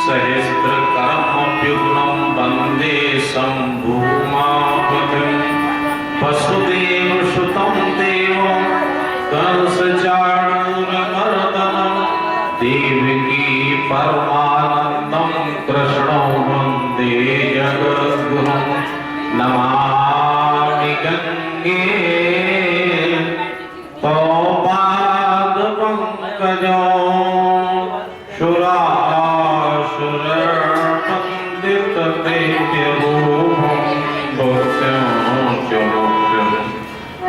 सहस्रकरमप्युग्नं वन्दे शम्भुमापतिं वसुदेवसुतं देवं कंसचाणूरमर्दनं देवकी परमानन्दं कृष्णं वन्दे जगद्गुरुं नमामि गंगे तव पादपङ्कजं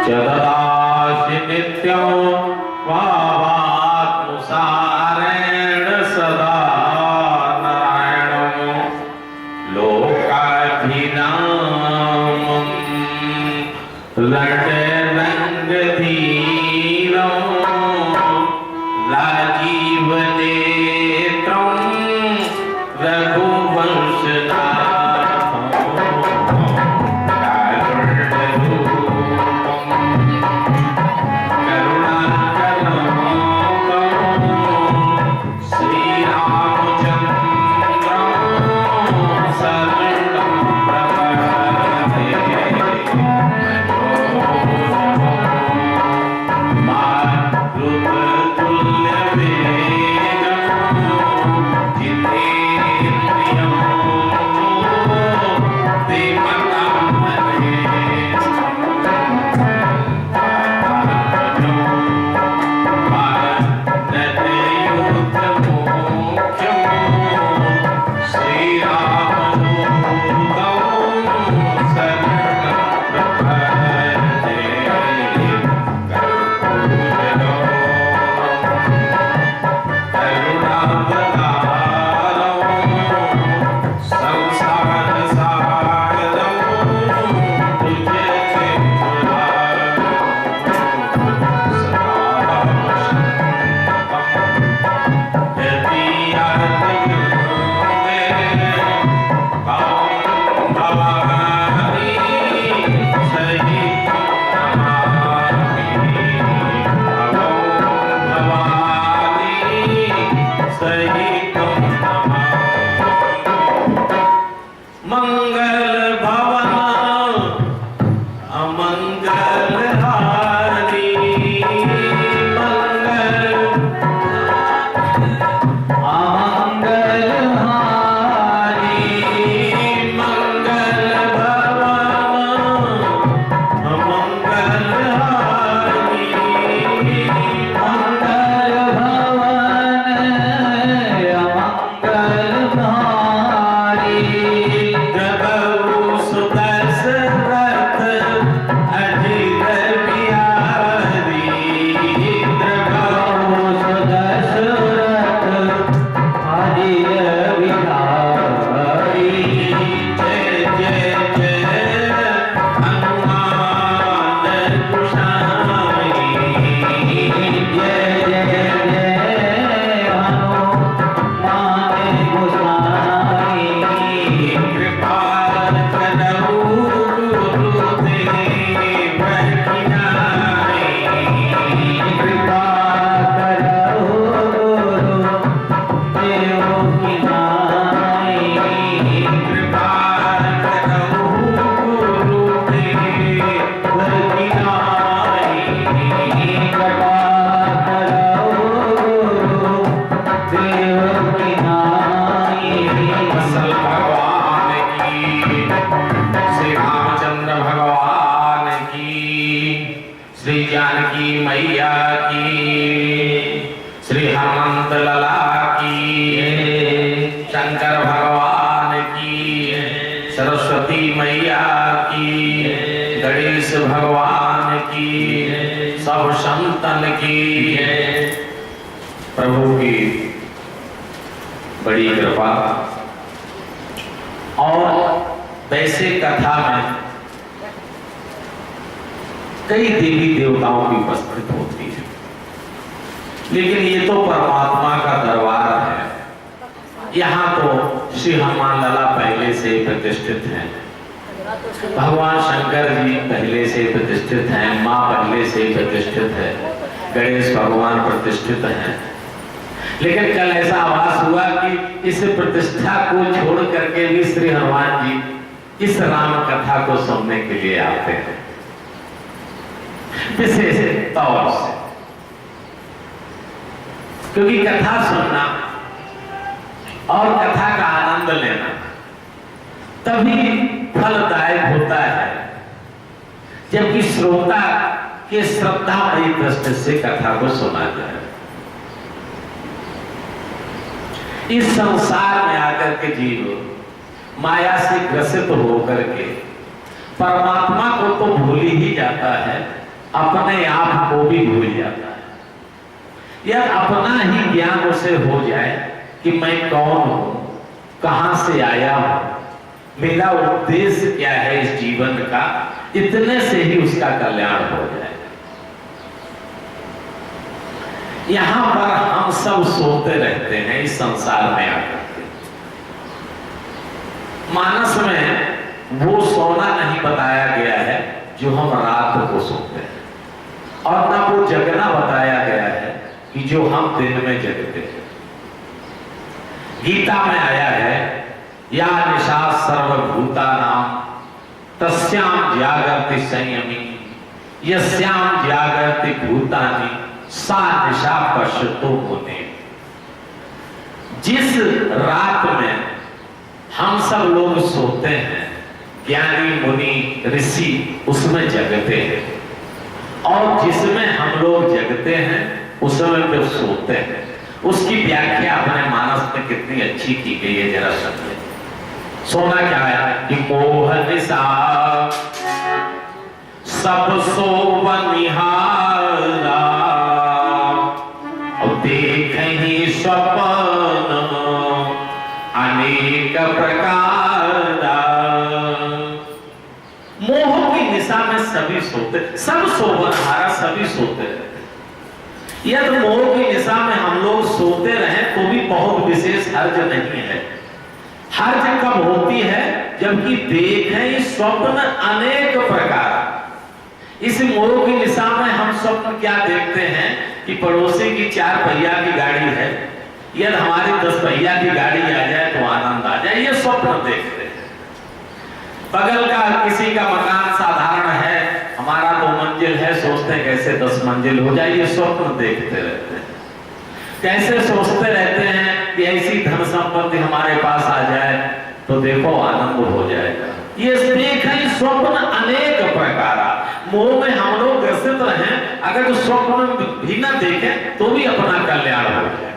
ददासि नित्यं वावात्मसारेण सदा नारायणं लोकाभिरामं लड्डरङ्गधीरं राजीवनेत्रं रघुवंशनाथं प्रभु की बड़ी कृपा। और वैसे कथा में कई देवी देवताओं की उपस्थित होती है, लेकिन ये तो परमात्मा का दरबार है। यहाँ तो श्री हनुमान लला पहले से प्रतिष्ठित हैं, भगवान शंकर जी पहले से प्रतिष्ठित हैं, माँ पहले से प्रतिष्ठित है, गणेश भगवान प्रतिष्ठित हैं। लेकिन कल ऐसा आभास हुआ कि इस प्रतिष्ठा को छोड़ करके भी श्री हनुमान जी इस राम कथा को सुनने के लिए आते हैं विशेष तौर से, क्योंकि कथा सुनना और कथा का आनंद लेना तभी फलदायक होता है जबकि श्रोता के श्रद्धामयी दृष्टि से कथा को सुना जाए। इस संसार में आकर के जीव माया से ग्रसित होकर के परमात्मा को तो भूल ही जाता है, अपने आप को भी भूल जाता है। यह अपना ही ज्ञान उसे हो जाए कि मैं कौन हूं, कहां से आया हूं, मेरा उद्देश्य क्या है इस जीवन का, इतने से ही उसका कल्याण हो जाए। यहां पर हम सब सोते रहते हैं इस संसार में आकर के। मानस में वो सोना नहीं बताया गया है जो हम रात को सोते हैं, और ना वो जगना बताया गया है कि जो हम दिन में जगते हैं। गीता में आया है या निशा सर्वभूतानां तस्याम जागर्ति संयमी यस्याम जागर्ति भूतानि सा निशा पश्यतो मुने। जिस रात में हम सब लोग सोते हैं, ज्ञानी मुनि ऋषि उसमें जगते हैं, और जिसमें हम लोग जगते हैं उसमें फिर सोते हैं। उसकी व्याख्या अपने मानस में कितनी अच्छी की गई है, जरा समझे। सोना क्या है कि मोह निशा सब सोवन निहारा, और देखहि स्वप्न अनेक प्रकार। मोह की निशा में सभी सोते, सब सोवनहारा सभी सोते रहते। यदि मोह की निशा में हम लोग सोते रहे तो भी बहुत विशेष हर्ज नहीं है। हर्ज कब होती है जबकि देखें स्वप्न अनेक प्रकार। इस मोह की निशा में हम स्वप्न क्या देखते हैं कि पड़ोसी की 4 पहिया की गाड़ी है, यदि हमारी 10 पहिया की गाड़ी आ जाए तो आनंद आ जाए, ये स्वप्न देखते हैं। बगल का किसी का मकान साधारण है, हमारा 2 मंजिल है, सोचते हैं कैसे 10 मंजिल हो जाए, ये स्वप्न देखते रहते हैं। कैसे सोचते रहते हैं कि ऐसी धन संपत्ति हमारे पास आ जाए तो देखो आनंद हो जाएगा। ये देखें स्वप्न अनेक प्रकार। मोह में हम लोग ग्रसित रहे, अगर स्वप्न भी न देखें तो भी अपना कल्याण हो जाए,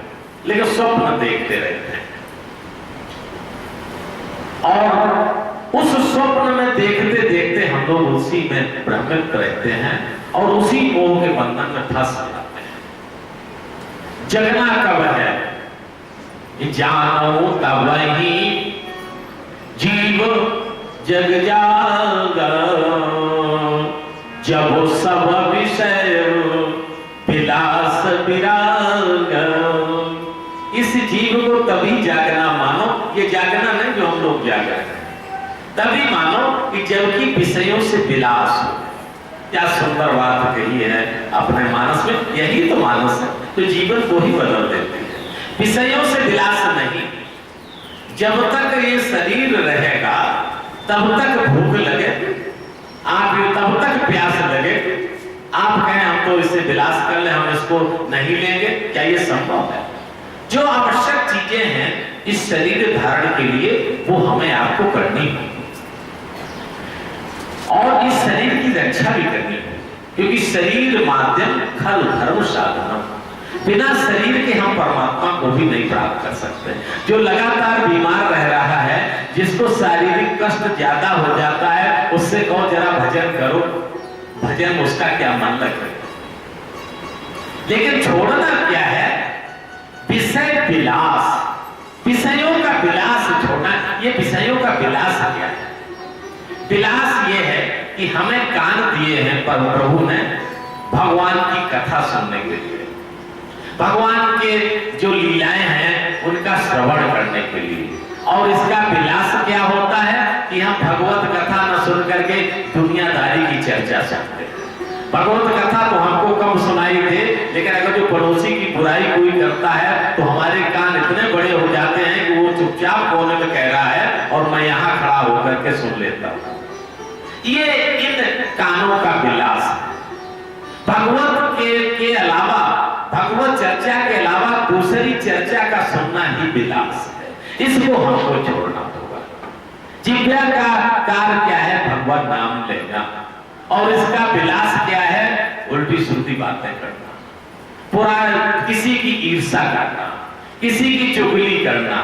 लेकिन स्वप्न देखते रहते हैं। और उस स्वप्न में देखते देखते हम लोग उसी में भ्रमित रहते हैं और उसी मोह के बंधन में फंस जाते हैं। जगना कब है? जानो तब ही जीव जग जागा, जब सब विषय विलास विराग। इस जीव को तभी जागना मानो, ये जागना नहीं जो हम लोग जाग रहे हैं, तभी मानो कि जबकि विषयों से विलास हो। क्या सुंदर बात कही है अपने मानस में। यही तो मानस है तो जीवन को ही बदल देती है। विषयों से विलास नहीं। जब तक ये शरीर रहेगा तब तक भूख लगे, आप तब तक प्यास लगे, आप कहें हम तो इससे विलास कर ले, हम इसको नहीं लेंगे, क्या ये संभव है? जो आवश्यक चीजें हैं इस शरीर धारण के लिए वो हमें आपको करनी है, और इस शरीर की रक्षा भी करनी है, क्योंकि शरीर माध्यम खल धर्म साधन। बिना शरीर के हम परमात्मा को भी नहीं प्राप्त कर सकते। जो लगातार बीमार रह रहा है, जिसको शारीरिक कष्ट ज्यादा हो जाता है, उससे कहो जरा भजन करो, भजन उसका क्या मन लगे। लेकिन छोड़ना क्या है? विषय विलास, विषयों का विलास छोड़ना। ये विषयों का विलास क्या है? विलास ये है कि हमें कान दिए हैं पर प्रभु ने भगवान की कथा सुनने के लिए, भगवान के जो लीलाएं हैं उनका श्रवण करने के लिए। और इसका विलास क्या होता है कि हम भगवत कथा न सुन करके दुनियादारी की चर्चा सुनते हैं। भगवत कथा तो हमको कब सुनाई थे लेकिन अगर जो पड़ोसी की बुराई कोई करता है तो हमारे कान इतने बड़े हो जाते हैं कि वो चुपचाप कोने में कह रहा है और मैं यहाँ खड़ा होकर के सुन लेता हूँ। ये इन कानों का विलास है। भगवत के अलावा, भगवत चर्चा के अलावा दूसरी चर्चा का सुनना ही विलास है। इसको हमको छोड़ना होगा। जिह्वा का कार्य क्या है? भगवत नाम लेना। और इसका विलास क्या है? उल्टी सुलटी बातें करना, पूरा किसी की ईर्ष्या करना, किसी की चुगली करना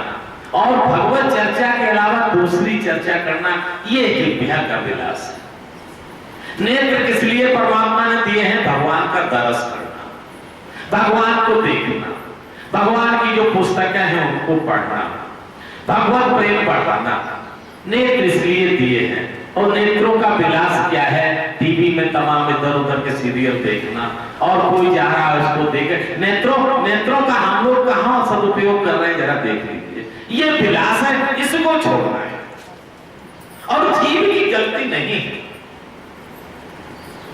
और भगवत चर्चा के अलावा दूसरी चर्चा करना, ये जिह्वा का विलास है। नेत्र किस लिए परमात्मा ने दिए हैं? भगवान का दर्श करना, भगवान को देखना, भगवान की जो पुस्तकें हैं उनको पढ़ना, भगवत प्रेम बढ़ाना। नेत्र इसलिए दिए हैं। और नेत्रों का विलास क्या है? टीवी में तमाम इधर उधर के सीरियल देखना और कोई जा रहा है उसको देख। नेत्रों का हम लोग कहां सदुपयोग कर रहे हैं, जरा देख लीजिए। ये विलास है, इसको छोड़ना है। और जीव की गलती नहीं है,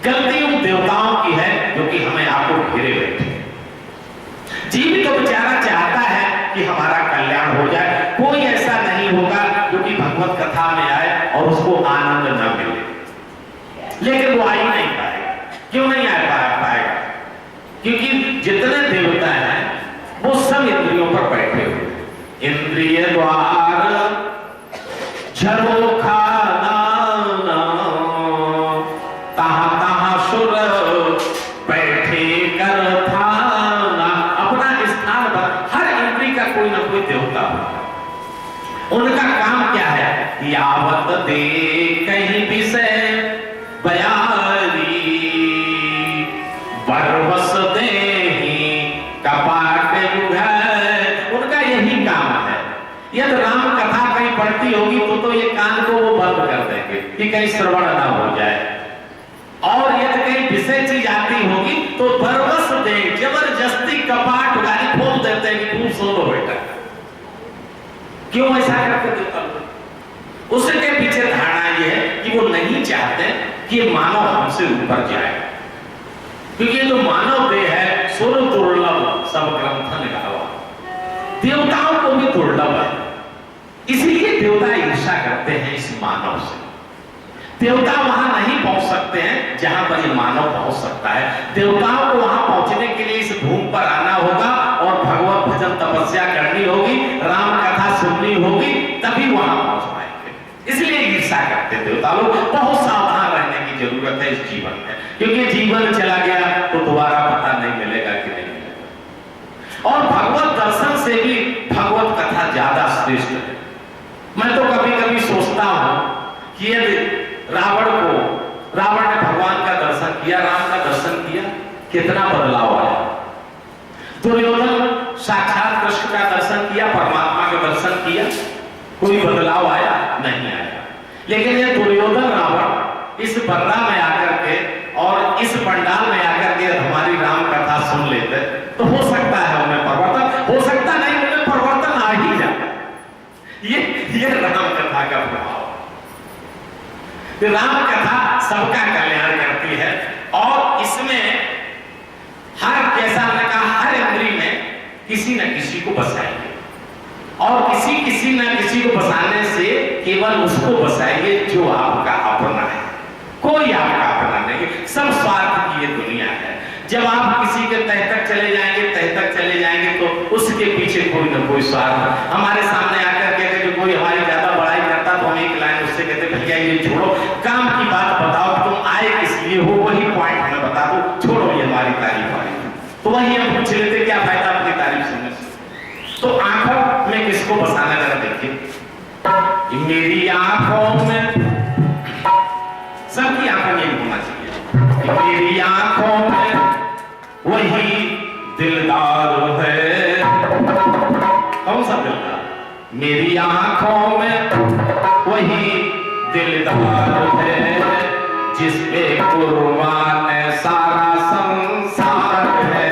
गलती उन देवताओं की है जो कि हमें आपको घेरे बैठे। जीव तो बेचारा चाहता है कि हमारा कल्याण हो जाए। कोई ऐसा नहीं होगा जो कि भगवत कथा में आए और उसको आनंद न मिले, लेकिन वो आ ही नहीं पाएगा। क्यों नहीं आ पाएगा? क्योंकि जितने देवता हैं वो सब इंद्रियों पर बैठे हुए। इंद्रिय द्वार झरोखा उनका काम क्या है? यावत दे कहीं विषय बयारी बरवस दे कपाट बुझाए। उनका यही काम है। यदि राम कथा कहीं पढ़ती होगी तो ये कान को वो बंद कर देंगे कि कहीं श्रवण ना हो जाए। और यदि कहीं विषय चीज आती होगी तो बरवस दे, जबरदस्ती कपाट गाड़ी खोल देते हैं कि तुम सुन लो बेटा। क्यों ऐसा करते देवता लोग? उसके पीछे धारणा यह है कि वो नहीं चाहते कि मानव हमसे ऊपर जाए, क्योंकि ये जो मानव देह है सुर दुर्लभ सब ग्रंथन गावा, देवताओं को भी दुर्लभ है। इसलिए देवता ईर्ष्या करते हैं इस मानव से। देवता वहां नहीं पहुंच सकते हैं जहां पर ये मानव पहुंच सकता है। देवताओं को वहां पहुंचने के लिए इस भूमि पर आना होगा और भगवत भजन तपस्या करनी होगी, राम कथा सुननी होगी, तभी वहां पहुंच पाएंगे। इसलिए ईर्ष्या करते देवता लोग। बहुत सावधान रहने की जरूरत है इस जीवन में, क्योंकि जीवन चला गया तो दोबारा पता नहीं मिलेगा कि नहीं मिलेगा। और भगवत दर्शन से भी भगवत कथा ज्यादा श्रेष्ठ है। मैं तो कभी कभी सोचता हूं कि यदि रावण ने भगवान का दर्शन किया, राम का दर्शन किया, कितना बदलाव आया। दुर्योधन साक्षात कृष्ण का दर्शन किया, परमात्मा का दर्शन किया, कोई बदलाव आया? नहीं आया। लेकिन ये दुर्योधन रावण इस बर्रा में आकर के और इस पंडाल में आकर के हमारी राम कथा सुन लेते तो हो सकता है उन्हें परिवर्तन, हो सकता नहीं उन्हें परिवर्तन आ ही जाता। ये राम कथा का प्रभाव। राम कथा सबका कल्याण करती है और इसमें हर, जैसा मैंने कहा, हर इंद्री में किसी न किसी को बसाएंगे और किसी न किसी को बसाने से केवल उसको बसाएंगे जो आपका अपना है। कोई आपका अपना नहीं, सब स्वार्थ की ये दुनिया है। जब आप किसी के तह तक चले जाएंगे तो उसके पीछे कोई न कोई स्वार्थ। हमारे सामने आकर कहते जो कोई हमारी ज्यादा बड़ाई करता तो हम एक लाइन उससे कहते भैया ये छोड़ो, काम की बात बताओ, तुम आए किस लिए हो, वही पॉइंट हमें बता दो, छोड़ो ये हमारी तारीफ वाली। तो वही हम पूछ लेते क्या फायदा अपनी तारीफ सुनने से। तो आंखों में किसको बसाना, जरा देखिए। मेरी आंखों में, सबकी आंखों में होना चाहिए, मेरी आंखों में वही दिलदार है। कौन सा दिलदार? मेरी आंखों में वही दिलदार है जिस पे कुर्बान सारा संसार है।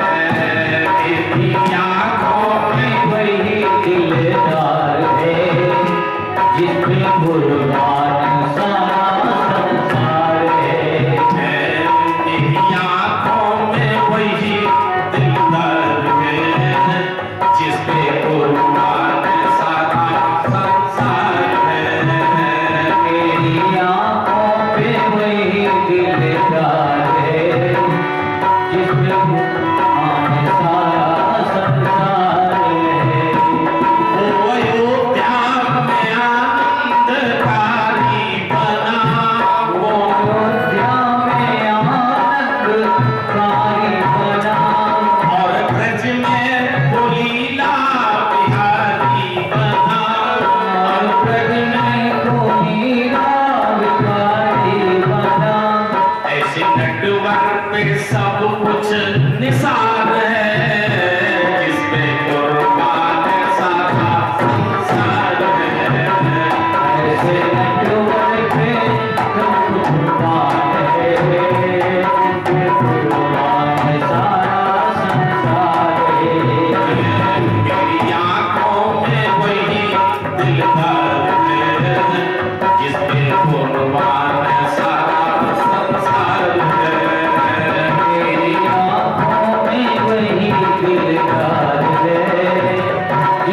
मेरी आंखों में वही दिलदार है जिस पे कुर्बान सारा संसार है। मेरी आंखों में वही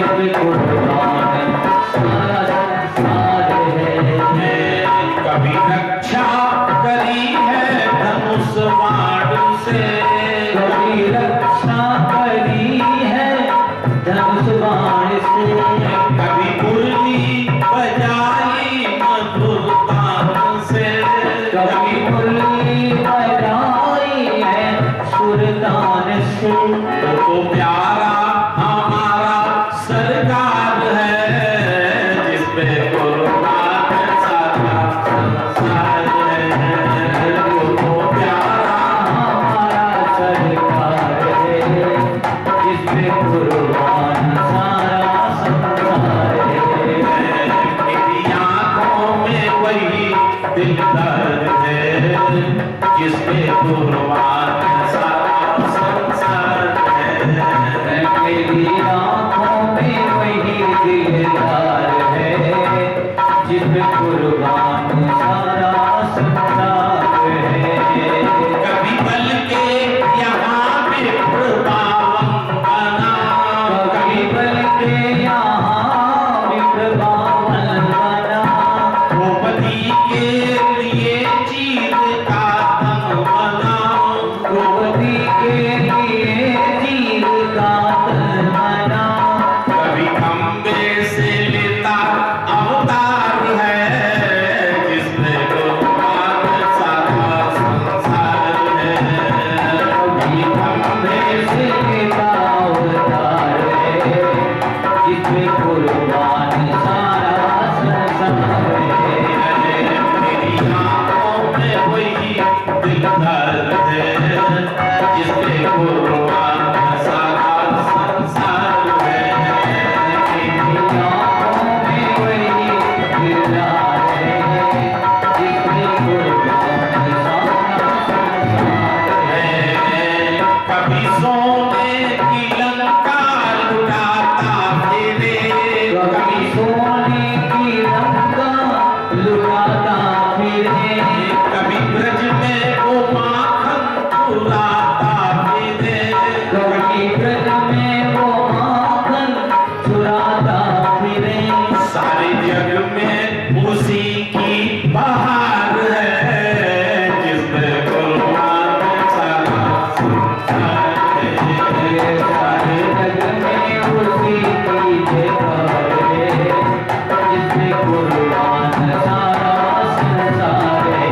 जिसमें कुर्बान सारा संसार है। कभी रक्षा करी है धनुष बाण से, कभी रक्षा करी है धनुष बाण से, कभी मुरली बजाई मधुर तान से, कभी मुरली बजाई है सुरतान से। तो प्यारा हमारा सरकार है जिसपे कुर्बान सारा संसार है। तो प्यारा हमारा सरकार है जिसमें कुर्बान सारा संसार है। मेरी आंखों में वही दिल दर्द है जिसपे कुर्बान सारा संसार है। मेरी आँखों में वही दिलदार है जिसमें कुर्बान सारा संसार है। कभी बल के यहाँ पे प्रभावन बना, कभी बल के यहाँ विप्रभावन बना, द्रौपदी के लिए चीर का तन बना, द्रौपदी के लिए चीर का तन बना। कभी खंबे से लेता अवतार है जिसमें कुर्बान सारा संसार है। कभी खंभे से लेता अवतार है जिसमें कुर्बान सारा संसार है। मेरी आंखों में वही दिल दर्द है जिसपे कुर्बान सारा संसार है। मेरी आँखों में वही दिलदार है जिसमें कुर्बान सारा संसार है। कभी सोने की लंका लुटाता फिरे, कभी सोने की लंका लुटाता फिरे, कभी ब्रज में वो माखन चुराता फिरे, कभी ब्रज में वो माखन चुराता फिरे। सारे जग में उसी की बहार है जिसमें कुर्बान सारा संसार है। सारे जग में उसी की जयकार है जिसमें कुर्बान सारा संसार है।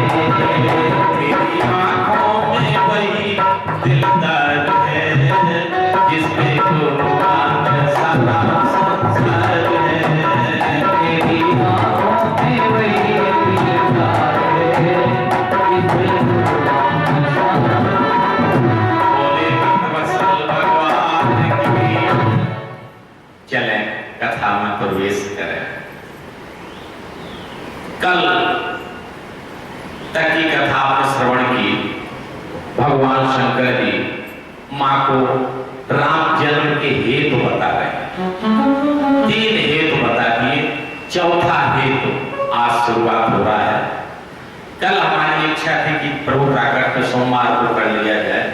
मेरी आंखों में वही दिल दर्द है जिसमें कुर्बान सारा संसार है। मेरी आँखों में वही दिलदार है जिसमें कुर्बान सारा। बोले भक्तवत्सल भगवान की। चलें कथा में प्रवेश करें। कल तक की कथा आपने श्रवण की। भगवान शंकर जी मां को राम जन्म के हेतु बता रहे हैं। 3 हेतु बता दिए, चौथा हेतु आज शुरुआत हो रहा है। कल हमारी इच्छा थी कि प्रभु प्राकट्य सोमवार को कर लिया जाए,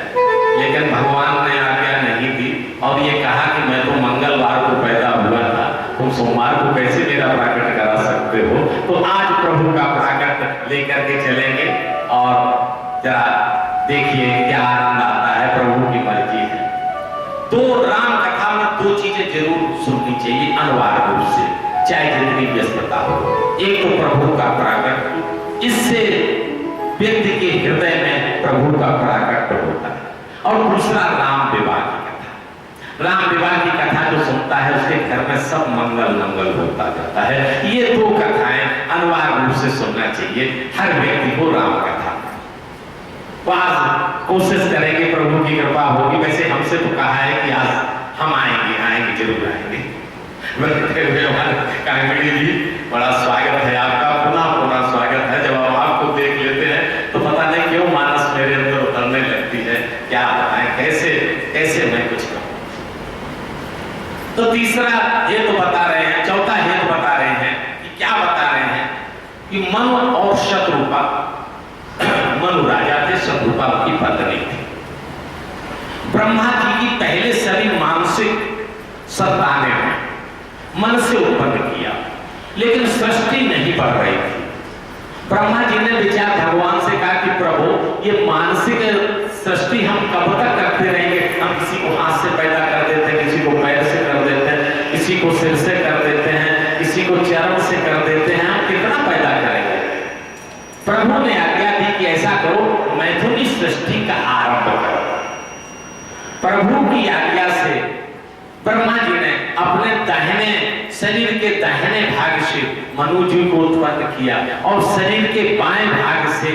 लेकिन भगवान ने आज्ञा नहीं दी और ये कहा कि मैं तो मंगलवार को पैदा हुआ था, तुम सोमवार को कैसे मेरा प्राकट्य करा सकते हो। तो आज प्रभु का प्राकट्य लेकर के चलेंगे और जरा देखिए क्या आनंद आता है, प्रभु की मर्जी है। तो राम कथा में 2 चीजें जरूर सुननी चाहिए अनिवार्य रूप से, चाहे जितनी व्यस्तता हो। एक तो प्रभु का प्राकट्य, इससे व्यक्ति के हृदय में प्रभु का प्राकट्य होता है। और दूसरा राम विवाह की कथा। राम विवाह की कथा जो सुनता है उसके घर में सब मंगल मंगल होता जाता है। ये 2 कथाएं अनिवार्य रूप से सुनना चाहिए हर व्यक्ति को राम कथा। तो आज कोशिश करेंगे, प्रभु की कृपा होगी। वैसे हमसे तो कहा है कि आज हम आएंगे जरूर आएंगे। कांगड़ी जी बड़ा स्वागत है आपका, पुनः स्वागत है। जब हम आपको देख लेते हैं तो पता नहीं क्यों मानस मेरे अंदर उतरने लगती है। क्या बताएं, कैसे मैं कुछ कहूं। तो तीसरा हेतु बता रहे हैं, चौथा हेतु बता रहे हैं कि क्या बता रहे हैं कि मनु और शत्रुपा, मनु राजा थे, शत्रुपा की पत्नी थी। ब्रह्मा जी की पहले सभी मानसिक संतानें हैं, मन से उत्पन्न किया, लेकिन सृष्टि नहीं बढ़ रही थी। ब्रह्मा जी ने विचार भगवान से कहा कि प्रभु ये मानसिक सृष्टि हम कब तक करते रहेंगे? हम किसी को हाथ से पैदा कर देते हैं, किसी को पैर से कर देते हैं, किसी को सिर से कर देते हैं, किसी को चरण से कर देते हैं, हम कितना पैदा करेंगे? प्रभु ने आज्ञा दी कि ऐसा करो, मैथुनी सृष्टि का आरंभ करो। प्रभु की आज्ञा से ब्रह्मा जी ने अपने दाहिने शरीर के दाहिने भाग से मनु जी को उत्पन्न किया और शरीर के बाएं भाग से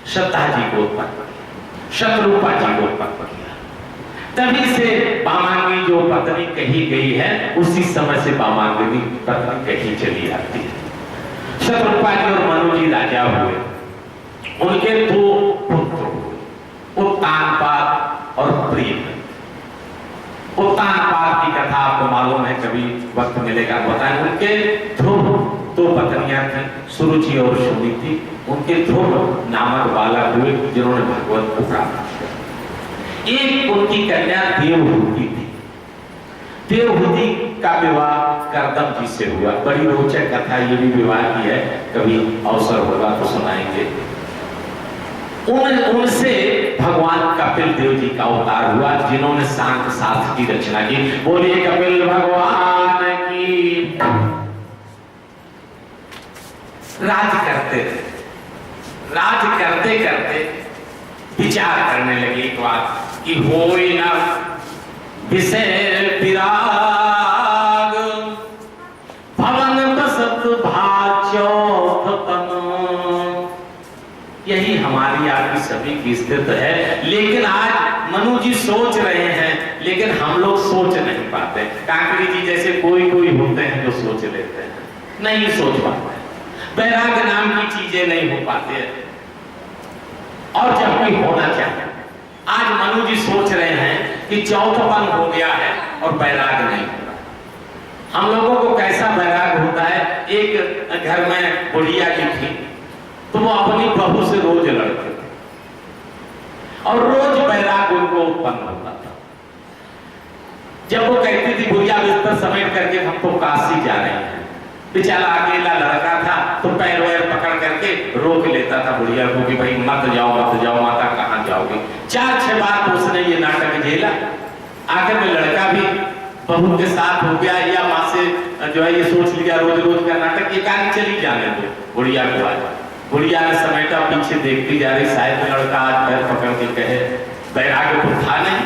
श्रद्धा जी को उत्पन्न किया, शतरूपा जी को उत्पन्न किया। तभी से वामांगी जो पत्नी कही गई है, उसी समय से वामांगिनी पत्नी कही चली आती है। शतरूपा जी और मनु जी राजा हुए, उनके दो पुत्र हुए, उत्तानपाद और प्रीत। उत्तानपाद की कथा आपको मालूम है, कभी वक्त मिलेगा बताएं। उनके ध्रुव दो पत्नियां थी, सुरुचि और सुनीति। उनके ध्रुव नामक बालक हुए जिन्होंने भगवत को प्राप्त किया। एक उनकी कन्या देवहूति थी। देवहूति का विवाह करदम जी से हुआ। बड़ी रोचक कथा ये भी विवाह की है, कभी अवसर होगा तो सुनाएंगे। उनसे भगवान कपिल देव जी का अवतार हुआ, जिन्होंने शांत शास्त्र की रचना की। बोलिए कपिल भगवान की। राज करते थे, राज करते करते विचार करने लगे एक बात कि होई न विषय विराग, भवन बसत भाचौथ तन। यही हमारी आपकी सभी की स्थिति है। लेकिन आज मनु जी सोच रहे हैं, लेकिन हम लोग सोच नहीं पाते। काकड़ी जी जैसे कोई कोई होते हैं जो सोच लेते हैं, नहीं सोच पाते। वैराग्य नाम की चीजें नहीं हो पाते हैं, और जब भी होना चाहिए। आज मनु जी सोच रहे हैं कि चौथपन हो गया है और वैराग्य नहीं हो रहा। हम लोगों को कैसा वैराग्य होता है? एक घर में बुढ़िया की थी, तो वो अपनी बहू से रोज लड़ते थे और रोज वैराग्य उनको उत्पन्न होता था। जब वो कहती थी बुढ़िया बिस्तर समेट करके हम तो काशी जा रहे हैं, बेचारा अकेला लड़का था तो पैर वैर पकड़ करके रोक लेता था बुढ़िया को कि भाई मत जाओ माता, कहां जाओगे? 4-6 बार तो उसने ये नाटक झेला। आखिर में लड़का भी बहू के साथ हो गया, या माँ से जो है ये सोच लिया रोज रोज का नाटक ये कहानी चली जाने दो बुढ़िया को। आज बुढ़िया ने समेटा, पीछे देखती जा रही, शायद लड़का आज पैर पकड़ के कहे वैराग्य तो था नहीं,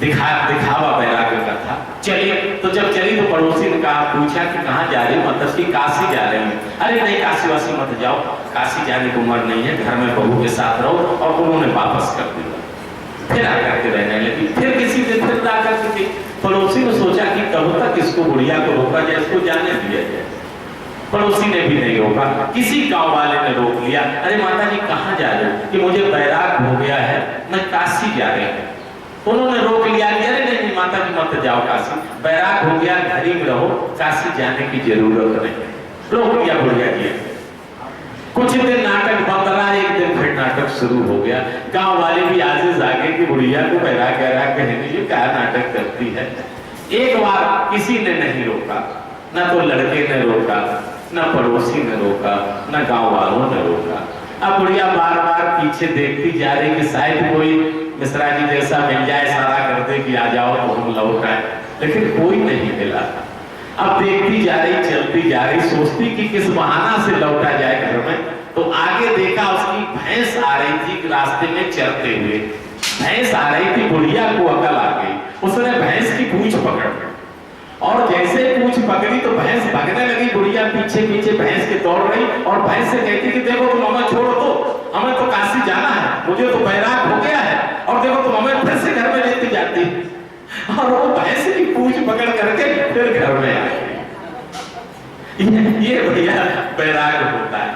दिखावा वैराग्य का था। चलिए, तो जब चली तो पड़ोसी ने कहा, पूछा कि कहाँ जा रही? मतलब कि काशी जा रहे हैं। अरे नहीं, काशी वासी मत जाओ, काशी जाने की उम्र नहीं है, घर में बहू के साथ रहो। और उन्होंने वापस कर दिया। फिर आकर के रहने लगी। फिर किसी दिन फिर आकर के पड़ोसी ने सोचा कि कब तक इसको बुढ़िया को रोका जाए, इसको जाने दिया जाए। पड़ोसी ने भी नहीं रोका, किसी गांव वाले ने रोक लिया। अरे माता जी कहाँ जा रहे हो? कि मुझे वैराग हो गया है, मैं काशी जा रही हूँ। उन्होंने रोक लिया। अरे नहीं माता जी मत जाओ काशी, वैराग हो गया, घर ही में रहो, काशी जाने की जरूरत नहीं। रोक लिया बुढ़िया जी। कुछ दिन नाटक बंद रहा, एक दिन फिर नाटक शुरू हो गया। गांव वाले भी आजिज आ गए कि बुढ़िया को वैराग कहने ये क्या नाटक करती है। एक बार किसी ने नहीं रोका, न तो लड़के ने रोका, न पड़ोसी ने रोका, न गांव वालों ने रोका। अब बुढ़िया बार बार पीछे देखती जा रही कि शायद कोई मिश्रा जी जैसा मिल जाए, इशारा कर दे कि आ जाओ तो हम लौट आए, लेकिन कोई नहीं मिला। अब देखती जा रही, चलती जा रही, सोचती कि किस बहाना से लौटा जाए घर में। तो आगे देखा उसकी भैंस आ रही थी रास्ते में चलते हुए। भैंस आ रही थी, बुढ़िया को अकल आ गई। उसने भैंस की पूंछ पकड़ और जैसे पूंछ पकड़ी तो भैंस भागने लगी। बुढ़िया पीछे पीछे भैंस के दौड़ रही और भैंस से कहती कि देखो तुम हमें छोड़ो, तो हमें तो काशी जाना है, मुझे तो वैराग हो गया है, और देखो तुम हमें फिर से घर में लेती जाती। और वो भैंस की पूंछ पकड़ करके फिर घर में आ गई। ये भैया वैराग होता है,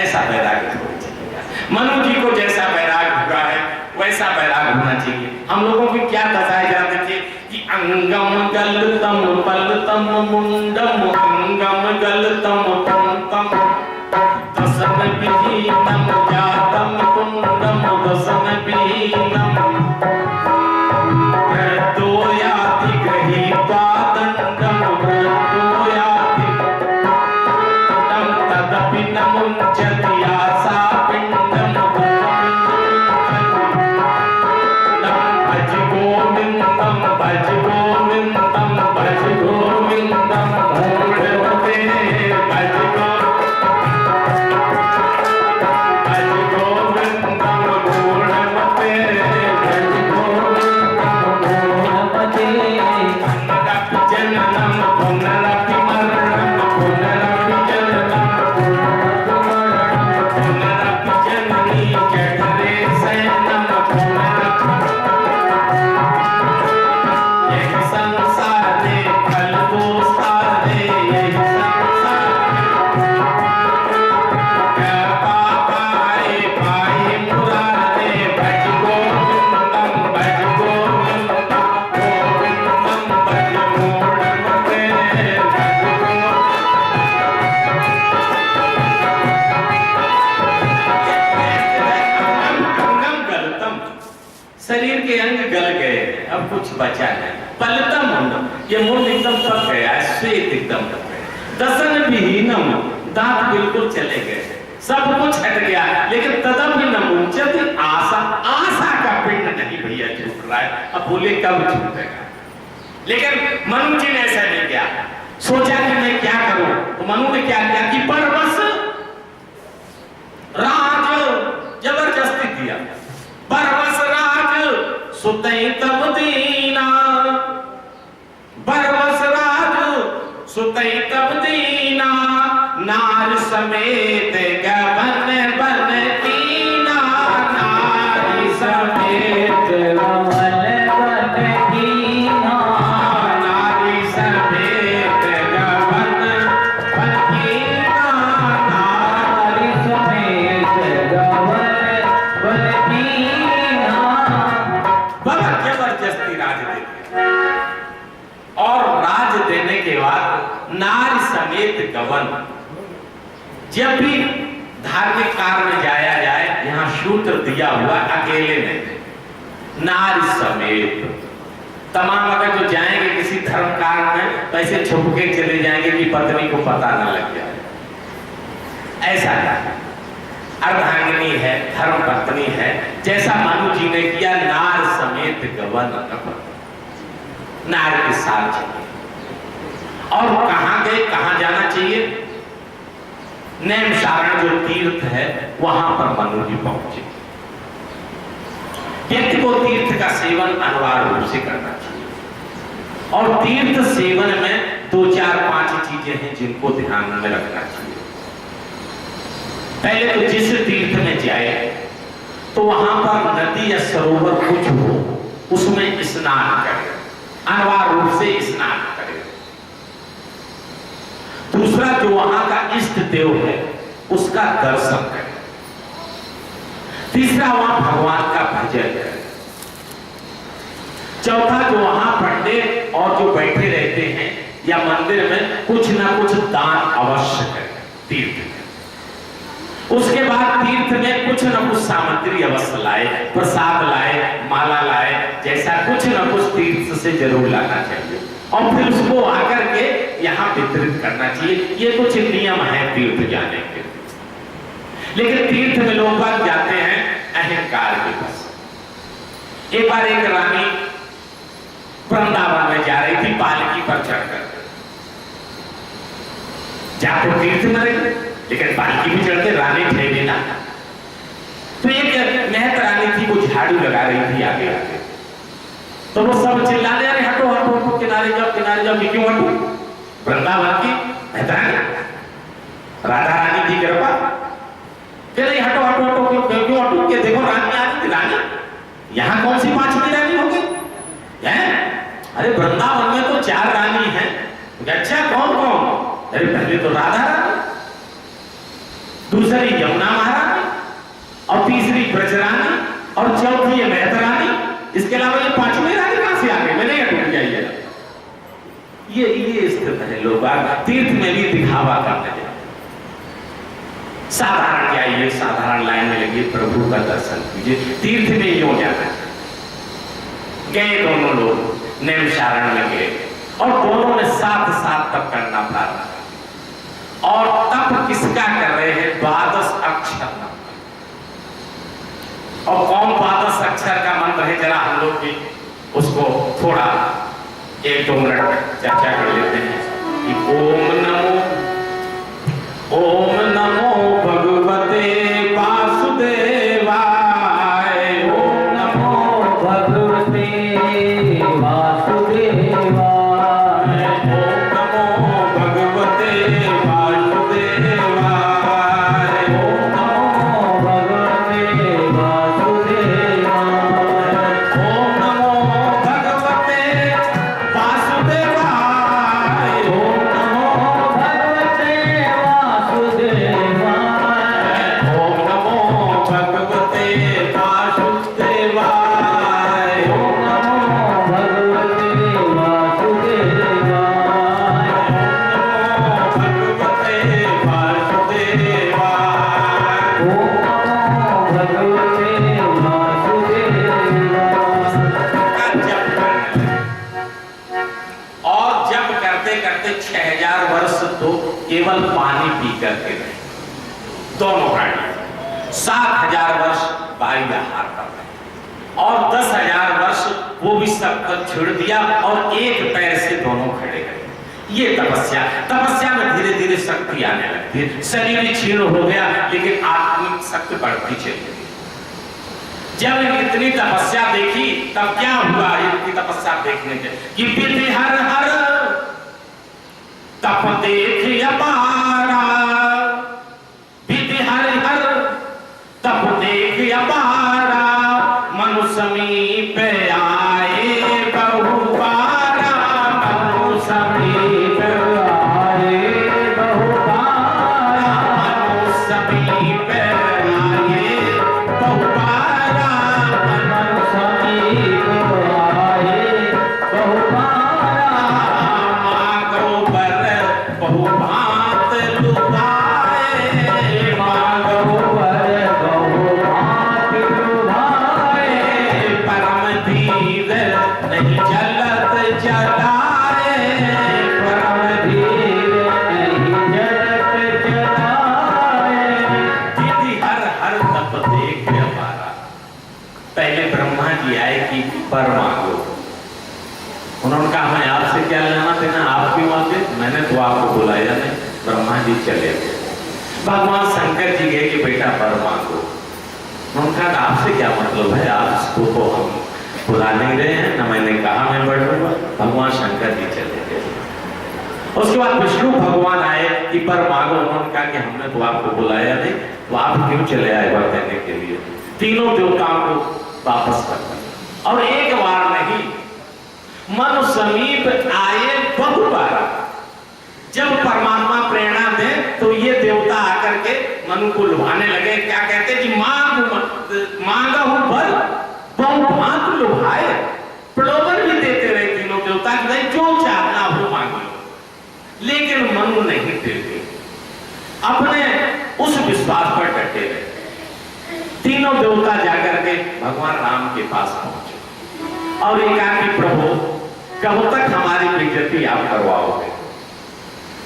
ऐसा वैराग होना चाहिए। मनु जी को जैसा वैराग हुआ है वैसा वैराग होना चाहिए। हम लोगों की क्या दशाएं जान देखिए कि अंगम गलतम बलतम मुंडम, अंगम गलतम पंतम, दसन विहीनम जातम कुंडम, दसन विहीनम, प्रदोयाति गृहीत्वा दंडम, कुछ बचा नहीं। पलता मुंड, ये मुंड एकदम पक गया है, श्वेत एकदम पक गया। दसन विहीनम, दांत बिल्कुल चले गए, सब कुछ हट गया, लेकिन तदपि न मुंचति आशा, आशा का पिंड नहीं भैया छूट रहा है। अब बोले कब छूटेगा? लेकिन मनु जी ने ऐसा नहीं किया, सोचा कि मैं क्या करूं, तो मनु ने क्या किया कि परवश राज जबरदस्ती दिया। परवश राज सुतई तब दीना, परवश राज सुतई तब दीना, नार समेत गवन बन कीना, नार समेत गवन बन कीना, नारी समेत गवन बन कीना, नारी समेत गवन बन कीना। बहुत जबरदस्ती राज दे दिया। और राज देने के बाद नारी समेत गवन, जब भी धार्मिक कार्य में जाया जाए, यहाँ सूत्र दिया हुआ अकेले नहीं, नारी समेत तमाम। अगर जो जाएंगे किसी धर्म कार्य में तो ऐसे छुप के चले जाएंगे कि पत्नी को पता ना लग जाए, ऐसा नहीं। अर्धांगिनी है, धर्म पत्नी है, जैसा मनु जी ने किया, नार समेत गवन, नार के साथ चले। और कहां गए, कहां जाना चाहिए? नैमिषारण्य जो तीर्थ है वहां पर मनु जी पहुंचे। व्यक्ति को तीर्थ का सेवन अनिवार्य रूप से करना चाहिए, और तीर्थ सेवन में 2, 4, 5 चीजें हैं जिनको ध्यान में रखना चाहिए। पहले तो जिस तीर्थ में जाए तो वहां पर नदी या सरोवर कुछ हो, उसमें स्नान करे, अनिवार्य रूप से स्नान करे। दूसरा, जो वहां का इष्ट देव है उसका दर्शन करें। तीसरा, वहां भगवान का भजन करें। चौथा, जो वहां पंडित और जो बैठे रहते हैं या मंदिर में कुछ ना कुछ दान अवश्य करें तीर्थ में। उसके बाद तीर्थ में कुछ न कुछ सामग्री अवश्य लाए, प्रसाद लाए, माला लाए, जैसा कुछ न कुछ तीर्थ से जरूर लाना चाहिए, और फिर उसको आकर के यहाँ वितरित करना चाहिए। ये कुछ नियम है तीर्थ जाने के। लेकिन तीर्थ में लोग बात जाते हैं अहंकार के बस। एक बार एक रानी वृंदावन में जा रही थी पालकी पर चढ़कर, जाकर तीर्थ में रही, लेकिन पालकी भी चढ़ते रानी ठहरी ना। तो एक महत रानी थी, वो झाड़ू लगा रही थी आगे आगे, तो वो सब चिल्लाने, अरे हटो हटो हटो, किनारे जाओ किनारे जाओ। क्यों हटो? वृंदावन की महत रानी, राधा रानी की कृपा। नहीं, हटो हटो हटो, क्यों क्यों हटो? के देखो रानी आ रही थी, रानी यहाँ कौन सी 5वीं रानी हो गई है? अरे वृंदावन में तो 4 रानी हैं। अच्छा, कौन कौन? अरे पहले तो राधा रानी, दूसरी यमुना महारानी, और तीसरी ब्रजरानी, और चौथी है महत रानी। इसके अलावा ये 5वीं रानी कहां से आ गई? मैंने हट जाइए। ये स्थित है। लोग तीर्थ में भी दिखावा करने जाते, साधारण जाइए, साधारण लाइन में लगिए, प्रभु का दर्शन कीजिए। तीर्थ में यूं जाना है। गए दोनों लोग नैमिषारण्य में गए, और दोनों ने साथ साथ तप करना प्रारंभ। और तप किसका कर रहे हैं? 12 अक्षर। और कौन 12 अक्षर का मंत्र है, जरा हम लोग भी उसको थोड़ा 1-2 मिनट चर्चा कर लेते हैं कि ओम नमो भगवते वासुदेवाय, ओम नमो भगवते वासुदेवाय, ओम नमो भगवते वासुदेवाय, ओम नमो भगवते वासुदेवाय, ओम नमो भगवते वासुदेवाय, ओम नमो करते 6000 वर्ष तो केवल पानी पी करके रहे दोनों प्राणी, 7000 वर्ष बाह्य आहार कर रहे और 10,000 वर्ष वो भी सब कुछ छोड़ दिया और एक पैर से दोनों खड़े गए। ये तपस्या में धीरे धीरे शक्ति आने लगती, शरीर क्षीण हो गया लेकिन आत्मिक शक्ति बढ़ती चली गई। जब इतनी तपस्या देखी तब क्या हुआ, इनकी तपस्या देखने के कि विधि हर हर तप देख अपारा, विधि हर हर तप देख अपारा, मनु समीप आए बहुबारा, मनु समीप आए बहुबारा, मनु समीप आए बहुबारा, मनु समीप आए बहुबारा, मांगो बर बहुभांत लुभाए, मांगो बर बहुभांत लुभाए, परम धीर नहीं जलत जलाए, परम धीर नहीं जलत जलाए, विधि हर हर तप देख हमारा। पहले ब्रह्मा जी आए कि वर मांगो, उन्होंने कहा मैं आपसे क्या लेना देना, आप क्यों आते, मैंने तो आपको बुलाया नहीं। ब्रह्मा जी चले गए, भगवान शंकर जी गए कि बेटा वर मांगो। उन्होंने कहा आपसे क्या मतलब है, आपको तो हम बुला नहीं रहे हैं, ना मैंने कहा मैं बढ़ूंगा। भगवान शंकर जी चले गए। उसके बाद विष्णु भगवान आए कि वर मांगो। उन्होंने कहा कि हमने तो आपको बुलाया नहीं, तो आप क्यों चले आए वर देने के लिए। तीनों देवताओं को वापस कर दिया और एक बार नहीं, मनु समीप आए बहुबार। जब परमात्मा प्रेरणा दे तो ये देवता आकर के मनु को लुभाने लगे। क्या कहते कि मांगा हूं वर बहुभांत लुभाए, प्रलोभन भी देते रहे तीनों देवता कि भाई जो चाहना हो मांग लो, लेकिन मनु नहीं देते, अपने उस विश्वास पर डटे रहे। तीनों देवता जाकर के भगवान राम के पास पहुंचे और ये कहा कि प्रभु कब तक हमारी बेइज्जती आप करवाओगे।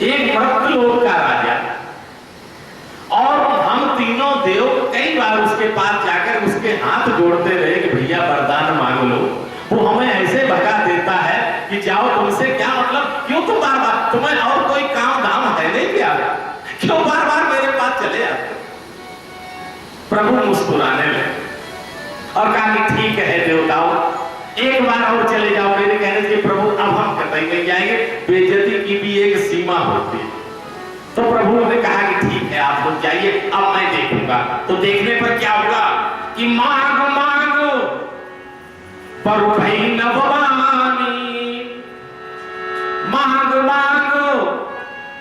एक मृत्युलोक का राजा और हम तीनों देव कई बार उसके पास जाकर उसके हाथ जोड़ते रहे कि भैया वरदान मांग लो। वो हमें ऐसे भगा देता है कि जाओ, तुमसे क्या मतलब, क्यों तुम बार बार, तुम्हें और कोई काम धाम है नहीं क्या, क्यों बार बार मेरे पास चले आते। प्रभु मुस्कुराने लगे और कहा कि ठीक है देवताओं, एक बार और चले जाओ। मेरे कहने से प्रभु अब हम कतई नहीं जाएंगे, बेइज्जती की भी एक सीमा होती है। तो प्रभु ने कहा कि ठीक है आप लोग जाइए, अब मैं देखूंगा। तो देखने पर क्या होगा कि मांग मांग पर भई नववानी, मांग मांग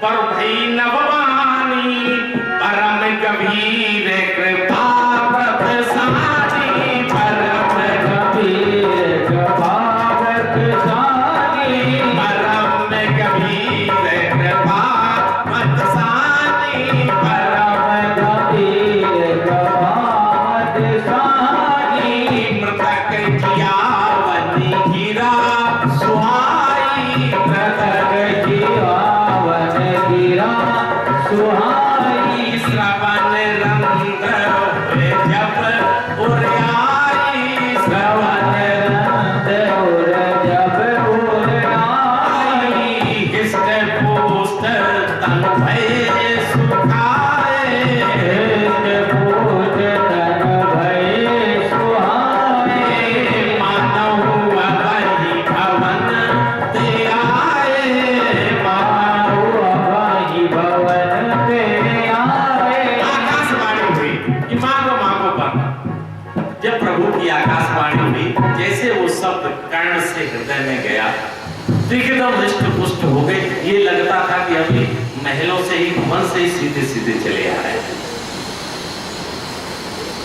पर भई नववानी, परम गंभीर कृपा प्रसादी, परम गंभीर कृपा प्रसादी, परम गंभीर कृपा प्रसादी, परम गंभीर कृपा प्रसादी, मृतक जियावन गिरा सुहाई, मृतक जियावन गिरा सुहाई, श्रवण रंध्र जब उड़ाई, श्रवण रंध्र जब उड़ाई, हृष्ट पुष्ट तन भय सुखाए, हृष्ट पुष्ट तन भय सुहाए, मानव अवहि भवन ते आए, मानव अवहि भवन ते आए। आकाशवाणी हुई कि मांगो मांगो पर। जब प्रभु की आकाशवाणी हुई, जैसे वो शब्द कर्ण से हृदय में गया तो एकदम हृष्ट पुष्ट हो गए। ये लगता था कि अभी महलों से ही, भवन से ही सीधे सीधे चले आ रहे हैं।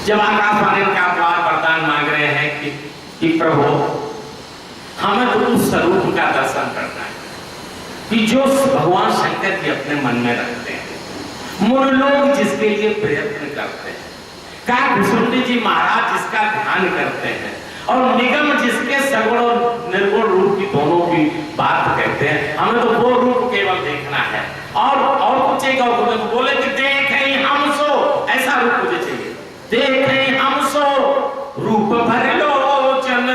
जब आकाशवाणी का द्वार वरदान मांग रहे हैं कि प्रभु हमें तो उस स्वरूप का दर्शन करना है कि जो भगवान शंकर जी अपने मन में रखते हैं, मुन लोग जिसके लिए प्रयत्न करते हैं, काकभूषुंडी जी महाराज जिसका ध्यान करते हैं और निगम जिसके सगुण और निर्गुण रूप की दोनों की बात कहते हैं, हमें तो वो रूप केवल देखना है और कुछ एक और बोले कि देखें हम सो, ऐसा रूप मुझे चाहिए। देखें हम सो रूप भर लोचन,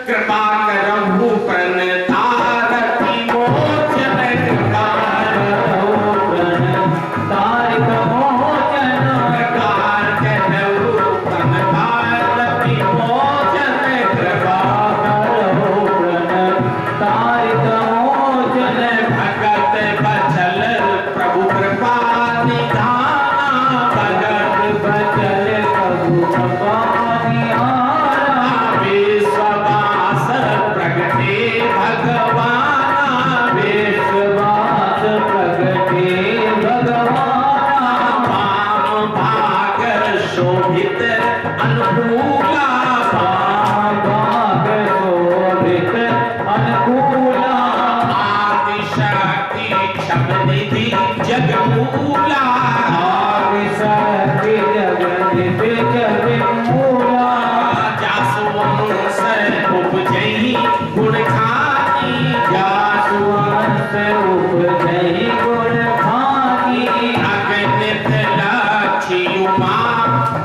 कृपा करहु प्रणतारति मोचन, कृपा करहु प्रणतारति मोचन, कृपा करहु प्रणतारति मोचन, कृपा करहु प्रणतारति मोचन, भगत बचल प्रभु कृपा निधाना, भगत बचल प्रभु कृपा निधाना, विश्वास प्रगटे भगवाना, विश्वास प्रगटे भगवाना, वाम भाग शोभित अनुकूला, वाम भाग शोभित अनुकूला, आदिशक्ति क्षमनिधि जगमूला, आदिशक्ति जगनिधि जगमूला, जासुवंश उपजहि गुण खानी, जासुवंश उपजहि गुण खानी, अगणित लक्ष्य उमा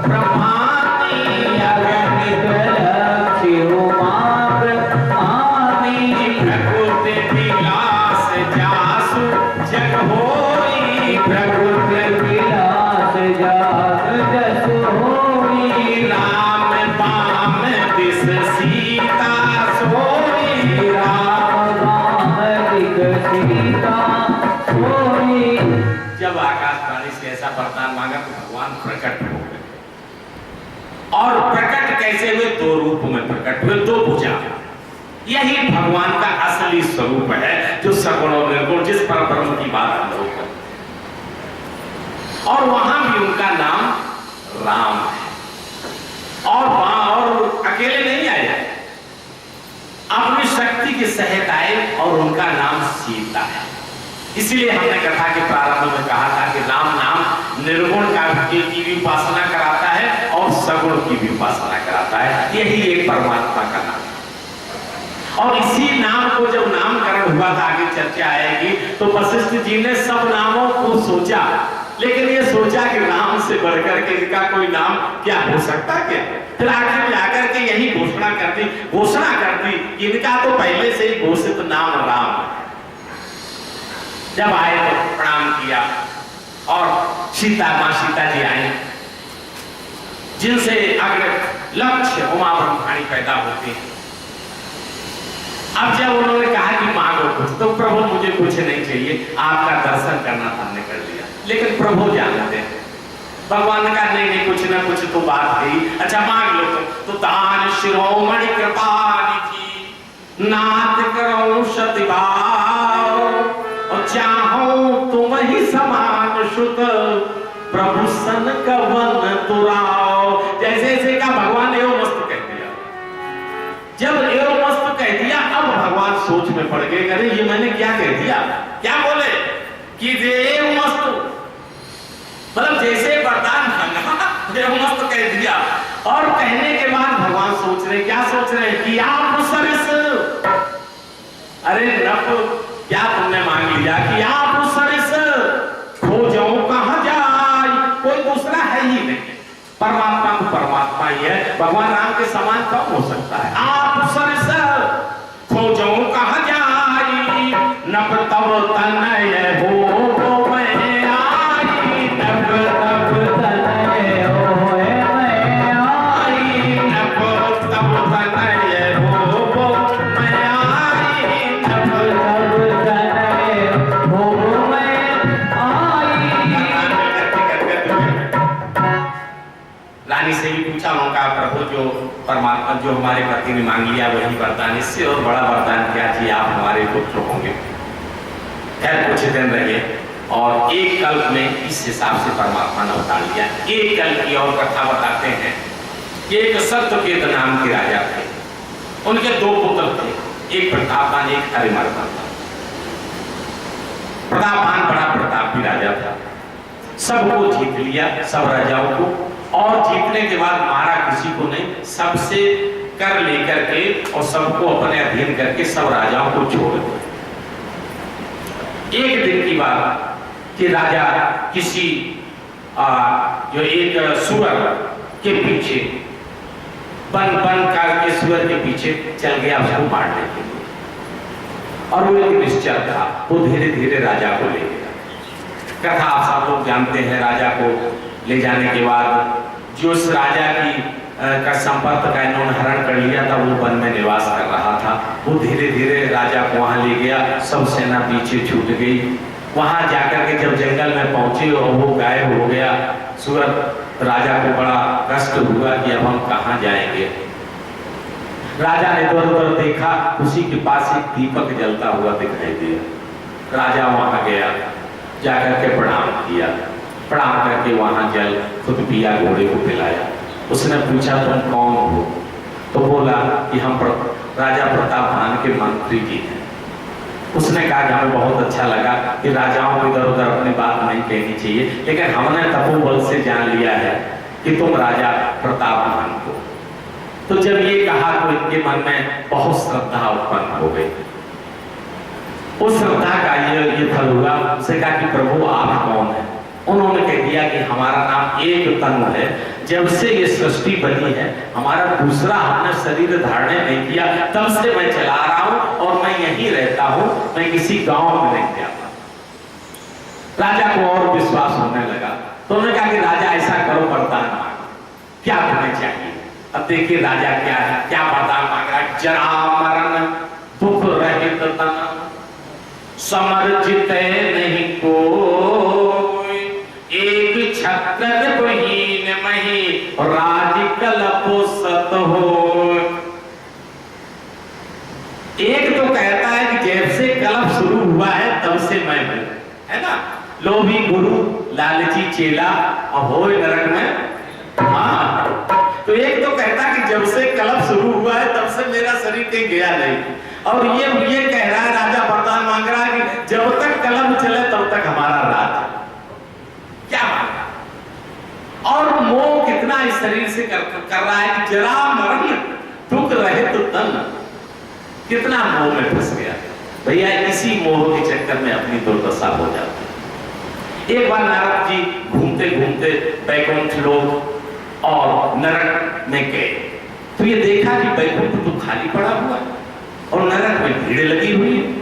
प्रमानी, अगणित लक्ष्य उमा प्रमानी, प्रकृति विलास जासु जग होई, प्रकृति विलास जासु जग होई, राम बाम दिस सीता सोई, राम बाम दिस सीता सोई। जब आकाशवाणी से ऐसा वरदान मांगा तो भगवान प्रकट हो गए। और प्रकट कैसे हुए? दो रूप में प्रकट हुए, दो भुजा। यही भगवान का असली स्वरूप है, जो सगुण और निर्गुण, जिस पर ब्रह्म की बात हम लोग करते हैं। और वहां भी उनका नाम राम है। और वहां और अकेले नहीं आए, अपनी शक्ति के सहित आए और उनका नाम सीता है। इसलिए हमने कथा के प्रारंभ में कहा था कि राम नाम निर्गुण की भी उपासना कराता है और सगुण की भी उपासना कराता है। यही एक परमात्मा का नाम है। और इसी नाम को जब नामकरण हुआ था, आगे चर्चा आएगी, तो वशिष्ठ जी ने सब नामों को सोचा, लेकिन ये सोचा कि राम से बढ़कर के इनका कोई नाम क्या हो सकता क्या? फिर आखिर में आकर के यही घोषणा कर दी इनका तो पहले से ही घोषित नाम राम है। जब आए तो प्रणाम किया और माँ सीता जी आई, जिनसे अग्र लक्ष्य उमा ब्रह्माणी पैदा होती है। अब जब उन्होंने कहा कि मांगो कुछ, तो प्रभु मुझे कुछ नहीं चाहिए, आपका दर्शन करना था, हमने कर लिया। लेकिन प्रभु जानते हैं, भगवान ने कहा नहीं कुछ ना कुछ तो बात है, अच्छा मांग लो। तो दान शिरोमणि कृपा निधि, नाथ करो सतिभाव, और चाहो तुम ही समान शुत, प्रभु सन कवन तुराओ। जैसे जैसे का भगवान एवं मस्त कह दिया। जब एवं मस्त कह दिया, अब भगवान सोच में पड़ गए, अरे ये मैंने क्या कह दिया? क्या बोले कि एवं मस्त, मतलब जैसे वरदान एवं मस्त कह दिया। और कहने के बाद भगवान सोच रहे, क्या सोच रहे कि आप सरस, अरे नप क्या तुमने मांग लिया कि आप सरस, खोजो कहां जाए, कोई दूसरा है ही नहीं, परमात्मा तो परमात्मा ही है, भगवान राम के समान कौन हो सकता है? आप सरस खोजो कहां जाए, नप तब तनय हो मैं आई, नप तब तनय हो मैं आई, नप तब तनय हो मैं आई, नप तब तनय हो मैं आई। रानी से भी पूछा, उनका प्रभु जो परमात्मा जो हमारे पति ने मांग लिया वही वरदान, इससे और बड़ा वरदान क्या जी, आप हमारे पुत्र होंगे। खैर कुछ दिन रहे और एक कल्प में इस हिसाब से परमात्मा ने उतार लिया। एक कल्प की और कथा बताते हैं कि एक सत्यकेत नाम के राजा थे, उनके दो पुत्र थे, एक प्रतापवान एक हरिमर्दन था। प्रतापवान बड़ा प्रतापी राजा था, सबको जीत लिया, सब राजाओं को, और जीतने के बाद मारा किसी को नहीं, सबसे कर लेकर के और सबको अपने अधीन करके सब राजाओं को छोड़ दिया। एक दिन की बात कि राजा किसी जो एक सुअर के पीछे बन करके सुअर के पीछे चल गया उसको मारने के लिए, और वो एक निश्चर था, वो धीरे धीरे राजा को ले गया। कथा आप सब लोग जानते हैं, राजा को ले जाने के बाद जो उस राजा की का संपर्क का इन्होंने हरण कर लिया था, वो वन में निवास कर रहा था, वो धीरे धीरे राजा को वहां ले गया। सब सेना पीछे छूट गई। वहां जाकर के जब जंगल में पहुंचे और वो गायब हो गया सुअर, राजा को बड़ा कष्ट हुआ कि अब हम कहां जाएंगे। राजा ने इधर उधर देखा, उसी के पास एक दीपक जलता हुआ दिखाई दिया। राजा वहां गया, जाकर के प्रणाम किया, प्रणाम करके वहां जल खुद पिया, घोड़े को पिलाया। उसने पूछा तुम कौन हो? तो बोला कि हम राजा प्रतापभान के मंत्री जी हैं। उसने कहा कि हमें बहुत अच्छा लगा कि राजाओं को इधर उधर अपनी बात नहीं कहनी चाहिए, लेकिन हमने तपोबल से जान लिया है कि तुम राजा प्रतापभान हो। तो जब ये कहा तो इनके मन में बहुत श्रद्धा उत्पन्न हो गई। उस श्रद्धा का ये फल हुआ। उससे कहा कि प्रभु आप कौन है? उन्होंने कह दिया कि हमारा नाम एक तनु है, जब से ये सृष्टि बनी है हमारा दूसरा हमने शरीर धारण नहीं किया, तब से मैं चला रहा हूं और मैं यहीं रहता हूं, मैं किसी गांव में नहीं जाता। राजा को और विश्वास होने लगा, तो उन्होंने कहा कि राजा ऐसा करो, वरदान मांगो, क्या तुम्हें चाहिए? अब देखिए राजा क्या है, क्या वरदान मांग रहा है। जरा मरण दुख रहित तन समर्जित नहीं कोई, एक छक्कर बहीन मही राज कलपो सत हो। एक तो कहता है कि जब से कलप शुरू हुआ है तब से मैं हूं, है ना, लोभी गुरु लालची चेला और होए नरक में। हाँ, तो एक तो कहता है कि जब से कलप शुरू हुआ है तब से मेरा शरीर कहीं गया नहीं, और ये कह रहा है, राजा वरदान मांग रहा है कि जब तक कलम चले तब तक हमारा राज। क्या मांगा? और मोह कितना इस शरीर से कर रहा है कि जरा मरण दुख रहे तो तन, कितना मोह में फंस गया भैया। इसी मोह के चक्कर में अपनी दुर्दशा हो जाती है। एक बार नारद जी घूमते घूमते बैकुंठ लोक और नरक में गए, तो ये देखा कि बैकुंठ तो खाली पड़ा हुआ है और नरक में भीड़ लगी हुई है।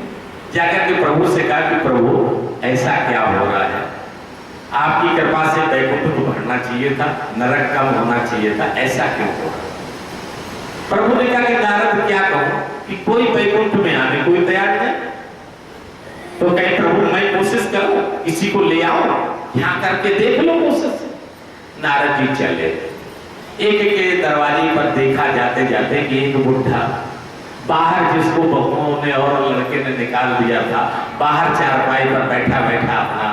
जाकर के प्रभु से कहा कि प्रभु ऐसा क्या हो रहा है, आपकी कृपा से बैकुंठ को भरना चाहिए था, नरक कम होना चाहिए था, ऐसा क्यों हो रहा? प्रभु ने कहा कि नारद क्या कहूं कि कोई बैकुंठ में आने कोई तैयार नहीं। तो कहे प्रभु मैं कोशिश करूं, किसी को ले आओ, यहां करके देख लो कोशिश। नारद जी चले, एक के दरवाजे पर देखा जाते जाते कि एक बुढ़ा बाहर, जिसको बहुओं ने और लड़के ने निकाल दिया था, बाहर चारपाई पर बैठा बैठा अपना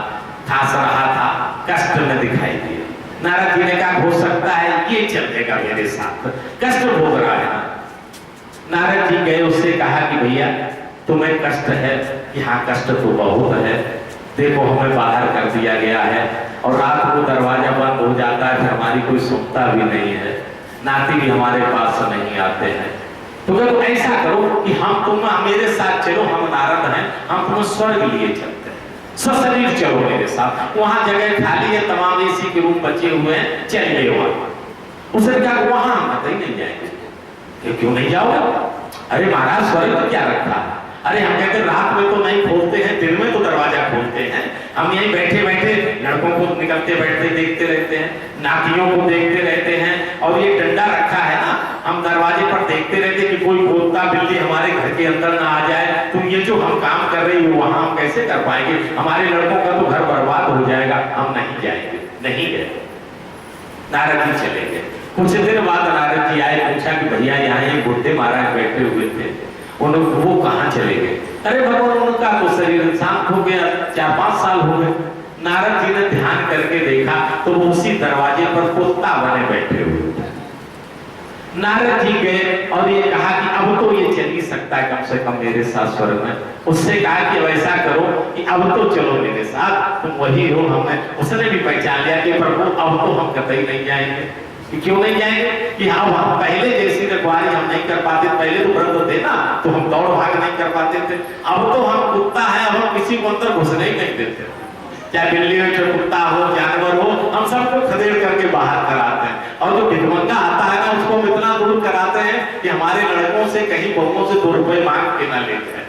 खास रहा था, कष्ट में दिखाई दिया। नारद जी ने कहा हो सकता है ये चलेगा मेरे साथ, कष्ट भोग रहा है। नारद जी गए, उससे कहा कि भैया तुम्हें कष्ट है कि हाँ कष्ट तो बहुत है, देखो हमें बाहर कर दिया गया है और रात को दरवाजा बंद हो जाता है, फिर हमारी कोई सुनता भी नहीं है, नाती भी हमारे पास नहीं आते हैं। तो ऐसा करो कि हम तुम मेरे साथ चलो, हम नारद हैं, हम तुम्हें स्वर्ग लिए चलते हैं, सशरीर चलो मेरे साथ, वहां जगह खाली है, तमाम एसी के रूम बचे हुए हैं, चलिए वहां। उसने कहा वहां हम कतई नहीं जाएंगे। क्यों नहीं जाओगे? अरे महाराज स्वर्ग क्या रखा? अरे हम कहते रात में तो नहीं खोलते हैं, दिन में तो दरवाजा खोलते हैं, हम यहीं बैठे बैठे लड़कों को निकलते बैठते देखते रहते हैं, नातियों को देखते रहते हैं, और ये डंडा रखा है ना, हम दरवाजे पर देखते रहते कि कोई बोलता बिल्ली हमारे घर के अंदर ना आ जाए। तुम ये जो हम काम कर रही हो वहां हम कैसे कर पाएंगे? हमारे लड़कों का तो घर बर्बाद हो जाएगा, हम नहीं जाएंगे। नहीं गए, नारद जी चले गए। कुछ देर बाद नारद जी आए, पूछा कि भैया यहाँ ये बुढ़े महाराज बैठे हुए थे, वो कहाँ चले गए? अरे भगवान उनका तो शरीर शांत हो गया, 4-5 साल हो गए। नारद जी ने ध्यान करके देखा तो वो उसी दरवाजे पर कुत्ता बने बैठे हुए थे। नारद जी गए और ये कहा कि अब तो ये चल ही सकता है कम से कम मेरे साथ स्वर्ग में। उससे कहा कि वैसा करो कि अब तो चलो मेरे साथ, तुम वही हो, हमें। उसने भी पहचान लिया कि प्रभु अब तो हम कतई नहीं जाएंगे। कि क्यों नहीं जाएंगे? कि हाँ वहां पहले जैसी रखवाली हम नहीं कर पाते, पहले तो व्रत थे ना, तो हम दौड़ भाग नहीं कर पाते थे। अब तो हम कुत्ता है, अब हम किसी को अंदर घुसने ही नहीं देते, चाहे बिल्ली हो, चाहे कुत्ता हो, जानवर हो, हम सबको खदेड़ करके बाहर कराते हैं। और जो भिखमंगा आता है ना, उसको हम इतना दूर कराते हैं कि हमारे लड़कों से कहीं बहुओं से 2 रुपए मांग के ना लेते हैं।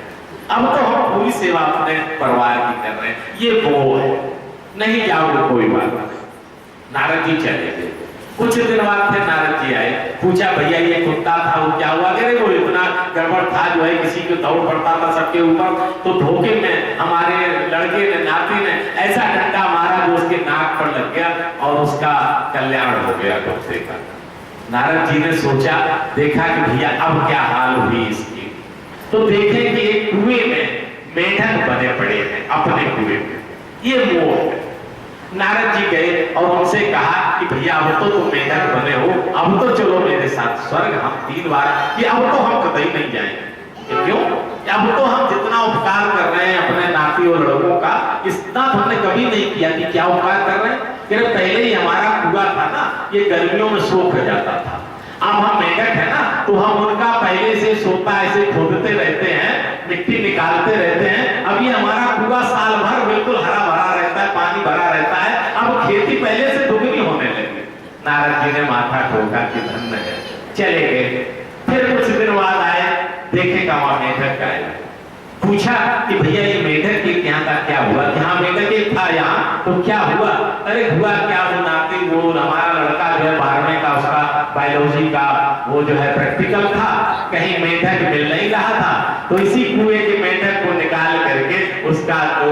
अब तो हम पूरी सेवा अपने परिवार की कर रहे हैं, ये वो है। नहीं जाओगे कोई बात नहीं। नारद जी चले गए। कुछ दिन बाद फिर नारद जी आए, पूछा भैया ये कुत्ता था वो क्या हुआ? अरे वो इतना गड़बड़ था, जो है किसी को दौड़ पड़ता था सबके ऊपर, तो धोखे में हमारे लड़के ने, नाती ने ऐसा डंडा मारा जो उसके नाक पर लग गया और उसका कल्याण हो गया कुत्ते का। नारद जी ने सोचा, देखा कि भैया अब क्या हाल हुई इसकी, तो देखे कि एक कुएं में मेढक बने पड़े हैं अपने कुएं में, ये मोह है। नारद जी गए और उनसे कहा कि भैया अब तो तुम मेढक बने हो, अब तो चलो मेरे साथ स्वर्ग। हम 3 बार कि अब तो हम कतई नहीं जाएंगे। क्यों? अब तो हम जितना उपकार कर रहे हैं अपने नाती और लड़कों का, इतना तो हमने कभी नहीं किया। कि क्या उपकार कर रहे हैं? कि पहले ही हमारा कुआं था ना, ये गर्मियों में सूख जाता था। अब हम मेढक है ना, तो हम उनका पहले से सोता ऐसे खोदते रहते हैं, मिट्टी निकालते रहते हैं। अब ये हमारा कुआं साल भर बिल्कुल हरा भरा रहता है, पानी भरा रहता है। अब खेती पहले से दुगनी होने लगी। नारद जी ने माथा ठोका कि धन्य है, चले गए। फिर कुछ दिन बाद आए, देखेगा वहां मेढक आया। पूछा कि भैया ये मेढक के यहाँ का क्या हुआ? कि हाँ मेढक एक था यहाँ, तो क्या हुआ? अरे हुआ क्या, वो नाती, वो हमारा लड़का जो है 12वें का, उसका बायोलॉजी का वो जो है प्रैक्टिकल था, कहीं मेढक मिल नहीं रहा था, तो इसी कुएं के मेढक को निकाल करके उसका तो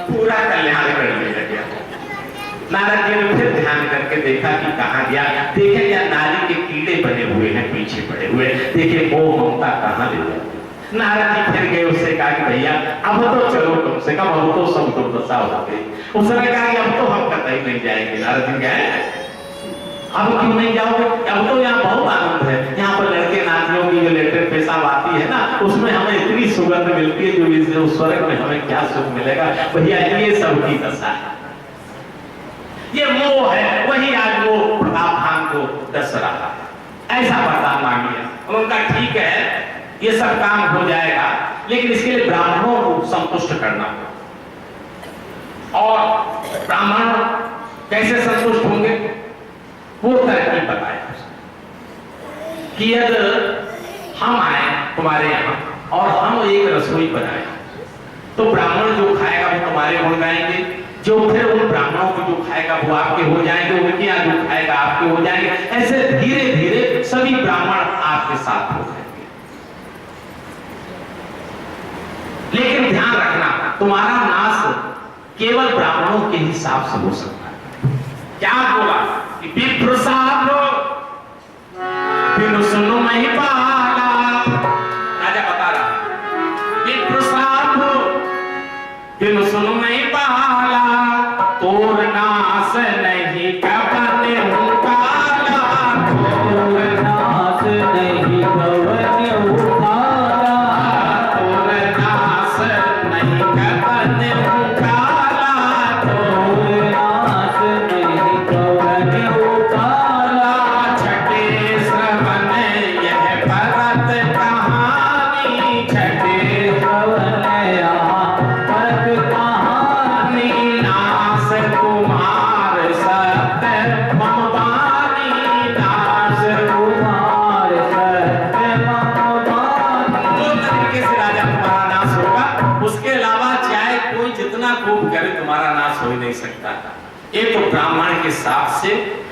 पूरा कल्याण कर लिया गया। नारद जी ने फिर ध्यान करके देखा कि कहाँ गया। देखे क्या नाली के कीड़े बने हुए हैं पीछे पड़े हुए, देखे मोह ममता कहाँ ले गया। नारद जी फिर गए, उससे कहा कि भैया अब तो चलो, कम से कम अब तो सब दुर्दशा हो गई। उसने कहा कि अब तो हम कतई नहीं जाएंगे। नारद जी गए, अब क्यों नहीं जाओगे? अब तो यहाँ बहुत आनंद है, यहाँ पर लड़के नातियों की जो लेटर पेशाब आती है ना, उसमें हमें इतनी सुगंध मिलती है, जो इस स्वर्ग में हमें क्या सुख मिलेगा। भैया ये सब की दशा है, ये मोह है। वही आज वो प्रताप खान को डस रहा है, ऐसा वरदान मांगिए। उनका ठीक है ये सब काम हो जाएगा, लेकिन इसके लिए ब्राह्मणों को संतुष्ट करना होगा। और ब्राह्मण कैसे संतुष्ट होंगे, वो तरकीब बताया कि यदि हम आए तुम्हारे यहाँ और हम एक रसोई बनाए, तो ब्राह्मण जो खाएगा वो तुम्हारे हो जाएंगे, जो फिर उन ब्राह्मणों को जो खाएगा वो आपके हो जाएंगे, उनके यहाँ जो खाएगा आपके हो जाएंगे। ऐसे धीरे धीरे सभी ब्राह्मण आपके साथ हो जाएंगे। लेकिन ध्यान रखना, तुम्हारा नाश केवल ब्राह्मणों के हिसाब से हो सकता है। क्या बोला कि विप्र साध बिनु सुनो नहीं पाला। राजा बता रहा, विप्र साध बिनु सुनो नहीं पाला, तोर नाश नहीं कबने काला, तोर नाश नहीं कबने काला, तोर नाश नहीं कबने काला, तोर नाश नहीं कबने काला। छठे श्रवण यह भरत कहानी, छठे श्रवण यहाँ भरत कहानी, नाश कुमार सत्य मम वाणी, नाश कुमार सत्य मम वाणी। दो तरीके से राजा तुम्हारा नाश होगा, उसके अलावा चाहे कोई जितना खूब करे तुम्हारा नाश हो ही नहीं सकता। एक तो ब्राह्मण के साथ से,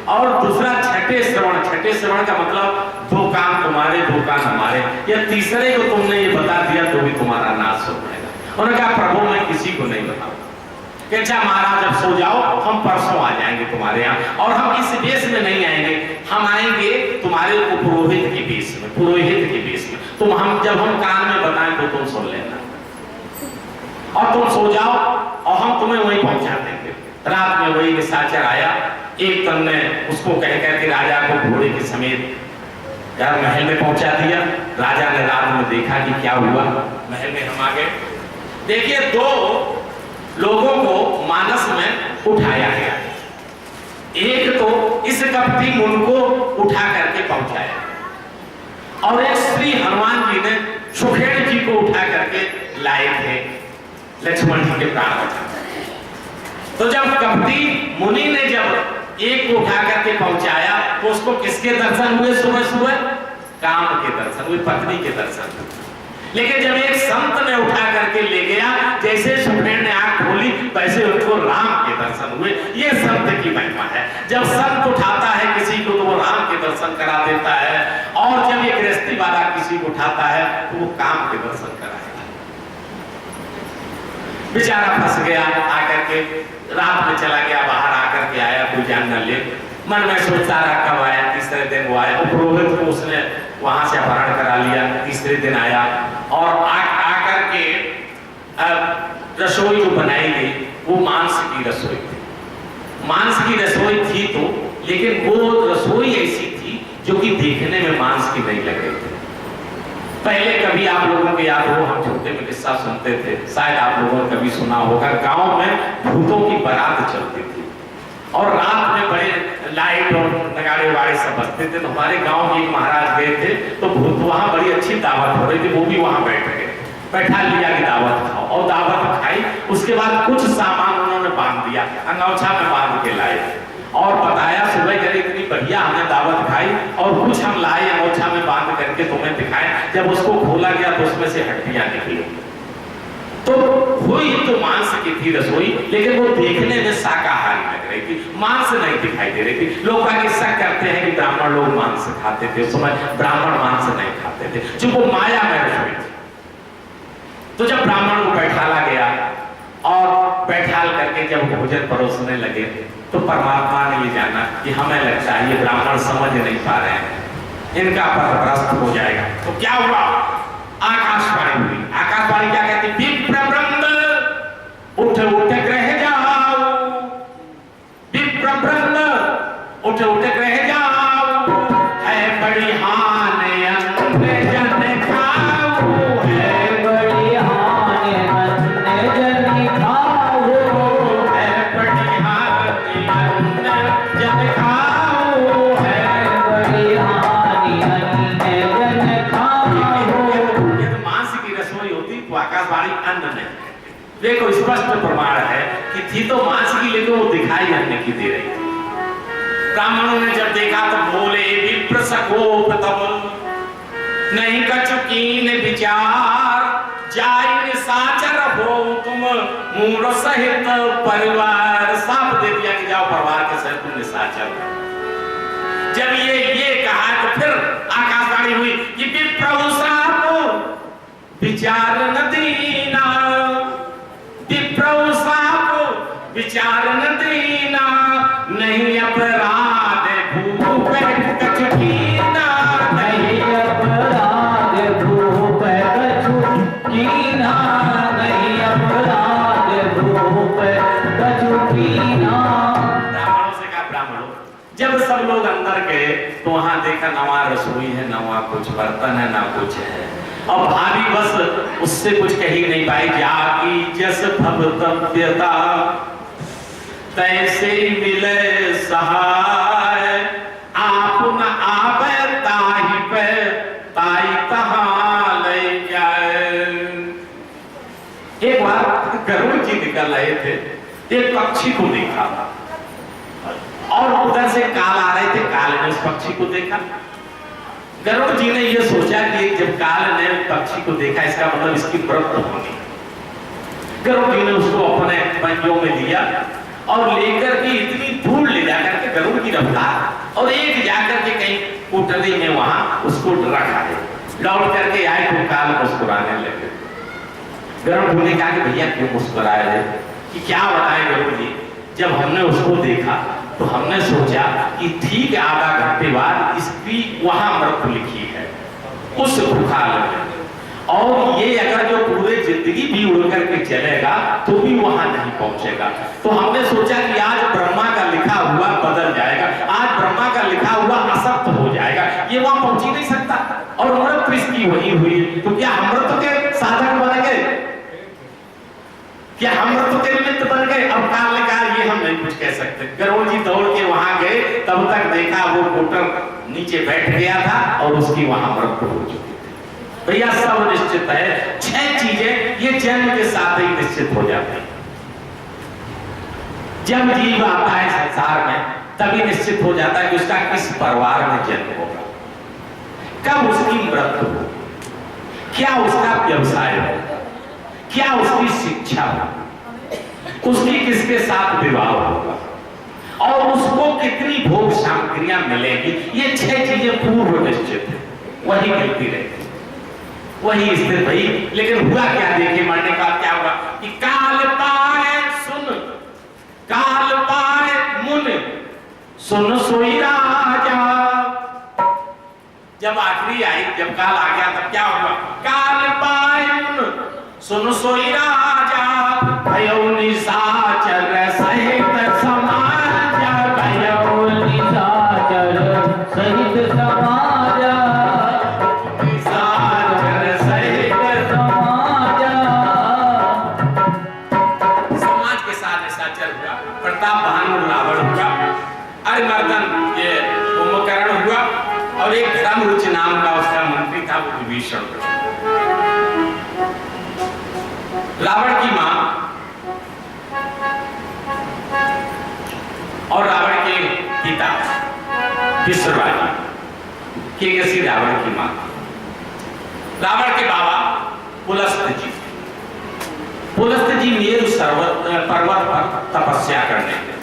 और दूसरा छठे श्रवण। छठे श्रवण का मतलब 2 कान तुम्हारे 2 कान हमारे, या तीसरे को तुमने ये बता दिया तो भी तुम्हारा नाश हो जाएगा। उन्होंने कहा प्रभु मैं किसी को नहीं बताऊंगा। अच्छा महाराज अब सो जाओ, हम परसों आ जाएंगे तुम्हारे यहाँ, और हम इस वेश में नहीं आएंगे, हम आएंगे तुम्हारे पुरोहित के वेश में, पुरोहित के वेश में। तुम हम जब हम कान में बताएं तो तुम सुन लेना, और तुम सो जाओ और हम तुम्हें वहीं पहुंचा देंगे। रात में वही निशाचर आया, एक तन ने उसको कह के राजा को घोड़े के समेत यार महल में पहुंचा दिया। राजा ने रात में देखा कि क्या हुआ, महल में हम आ गए। देखिए 2 लोगों को मानस में उठाया गया, एक तो इस कपटी मुनि को उठा करके पहुंचाया, और एक श्री हनुमान जी ने सुखेड़ जी को उठा करके लाए थे लक्ष्मण जी के प्राण बचा। तो जब कपटी मुनि ने जब एक को उठा करके पहुंचाया तो उसको किसके दर्शन हुए? सुबह सुबह काम के दर्शन हुए, पत्नी के दर्शन। लेकिन जब एक संत ने उठा करके ले गया, जैसे सुखेड़ ने आंख खोली वैसे उनको राम के दर्शन हुए। ये संत की महिमा है। जब संत उठाता है किसी को तो वो राम के दर्शन करा देता है, और जब ये गृहस्थी वाला किसी को उठाता है तो वो काम के दर्शन कराता है। बेचारा फंस गया, आकर के रात में चला गया, बाहर आकर के आया, कोई जान न ले, मन में सोचता रहा कब आया। तीसरे दिन वो आया, पुरोहित को उसने वहां से अपहरण करा लिया। तीसरे दिन आया और आकर के रसोई जो बनाई गई वो मांस की रसोई थी। मांस की रसोई थी तो, लेकिन वो रसोई ऐसी थी जो कि देखने में मांस की नहीं लग रही थी। पहले कभी आप लोगों को याद हो, हम छोटे में किस्सा सुनते थे, शायद आप लोगों ने कभी सुना होगा, गांव में भूतों की बारात चलती थी और रात में बड़े लाइट और नगाड़े वाड़े सब बजते थे। तो हमारे गांव में एक महाराज गए थे तो भूत वहां बड़ी अच्छी दावत हो रही थी, वो भी वहां बैठ गए, बैठा लिया कि दावत खाओ, और दावत खाई। उसके बाद कुछ सामान उन्होंने बांध दिया, अंगौछा में बांध के लाए और बताया सुबह करे इतनी बढ़िया हमने दावत खाई और कुछ हम लाए अंगोछा में बांध करके तुम्हें दिखाए। जब उसको खोला गया तो उसमें से हड्डियां निकली। तो हुई तो मांस की थी रसोई, लेकिन वो देखने में शाकाहारी लग रही थी, मांस नहीं दिखाई दे रही थी। लोग आगे शक करते हैं कि ब्राह्मण लोग मांस खाते थे, उस समय ब्राह्मण मांस नहीं खाते थे, जो वो माया में रसोई थी। तो जब ब्राह्मण को बैठाला गया और बैठाल करके जब भोजन परोसने लगे तो परमात्मा ने ये जाना कि हमें लगता है ये ब्राह्मण समझ नहीं पा रहे हैं, इनका पथभ्रष्ट हो जाएगा। तो क्या हुआ? आकाशवाणी हुई। आकाशवाणी क्या कहती? विप्र ब्रह्म उठ उठ ग्रह जाओ, विप्र ब्रह्म उठ उठ ग्रह जाओ, है बड़ी हान अन्न जन खाओ, है बड़ी हानि अन्न जन खाओ, है बड़ी हान अन्न जन खाओ, है बड़ी हानि अन्न जन खाओ। ये तो मांस की रसोई होती तो आकाशवाणी अन्न नहीं। देखो स्पष्ट प्रमाण है कि थी तो मांस की, लेकिन वो दिखाई अन्न की दे रही थी। ब्राह्मणों ने जब देखा तो बोले विप्र सकोप तब नहीं कछुकीन विचार, जाइन साचर हो तुम मूढ़ सहित परिवार। साफ दे दिया कि जाओ परिवार के सहित तुम निशाचर। जब ये कहा तो फिर आकाशवाणी हुई कि विप्र साप विचार न दीना, विप्र साप विचार न दीना, नहीं अपराध भूप कछुकीना, नहीं अपराध भूप कछुकीना, नहीं अपराध भूप कछुकीना। ब्राह्मणों से कहा ब्राह्मणों, जब सब लोग अंदर गए तो वहां देखा न वहां रसोई है, न वहां कुछ बर्तन है, ना कुछ है। और भाभी बस उससे कुछ कही नहीं पाई, जाकी जस भवतव्यता तैसे मिले सहाय, आप न आवे ताहि पे ताई तहां ले जाए। एक बार गरुड़ जी निकल रहे थे, एक पक्षी को देखा और उधर से काल आ रहे थे, काल ने उस पक्षी को देखा। गरुड़ जी ने यह सोचा कि जब काल ने पक्षी को देखा इसका मतलब इसकी मृत्यु होनी। गरुड़ जी ने उसको अपने पंजों में लिया और लेकर के इतनी दूर ले जाकर के गरुड़ की रफ्तार और एक जाकर के कहीं कोठरी में वहां उसको रखा है। लौट करके आए तो काल मुस्कुराने लगे। गरुड़ जी ने कहा कि भैया क्यों मुस्कुराए थे? कि क्या बताएं गरुड़ जी, जब हमने उसको देखा तो हमने सोचा कि ठीक आधा घंटे बाद इसकी वहां मृत्यु लिखी है उस भूखाल में, और ये अगर जो पूरे जिंदगी भी उड़ करके चलेगा तो भी वहां नहीं पहुंचेगा। तो हमने सोचा कि आज ब्रह्मा का लिखा हुआ बदल जाएगा, आज ब्रह्मा का लिखा हुआ असत्य हो जाएगा, ये वहां पहुंच ही नहीं सकता और मृत्यु इसकी वही हुई। तो क्या हम मृत्यु के साधक बन गए? क्या हम मृत्यु उसके निमित्त बन गए। अब काल ने कहा ये हम नहीं कुछ कह सकते। गरुड़ जी दौड़ के वहां गए, तब तक देखा वो कोटर नीचे बैठ गया था और उसकी वहां मृत्यु हो चुकी थी। भैया सब निश्चित है, 6 चीजें ये जन्म के साथ ही निश्चित हो जाती है। जब जीव आता है संसार में तभी निश्चित हो जाता है कि उसका किस परिवार में जन्म होगा, कब उसकी मृत्यु होगी, क्या उसका व्यवसाय होगा, क्या उसकी शिक्षा होगी, उसकी किसके साथ विवाह होगा और उसको कितनी भोग सामग्रियां मिलेगी। ये 6 चीजें पूर्व निश्चित है, वही मिलती रहती, वही स्थिर भई। लेकिन हुआ क्या, देखे मरने का क्या हुआ कि काल पाए सुन, काल पाए मुन, सुन सोई राजा। जब आखिरी आई, जब काल आ गया तब क्या हुआ, काल पाए मुन, सुन सोई राजा। भयो निशाचर सहित समाज, भयो निशाचर सहित समाज, निशाचर सहित समाज। समाज के साथ निशाचर हुआ, प्रताप भानु रावण हुआ, अरिमर्दन ये कुंभकर्ण हुआ और एक धर्मरुच नाम का उसका मंत्री था वो विभीषण। रावण की मां और रावण के पिता विश्रवा जी, केकसी रावण की मां। रावण के बाबा पुलस्त जी, पुलस्त जी मेरु पर्वत पर तपस्या करने गए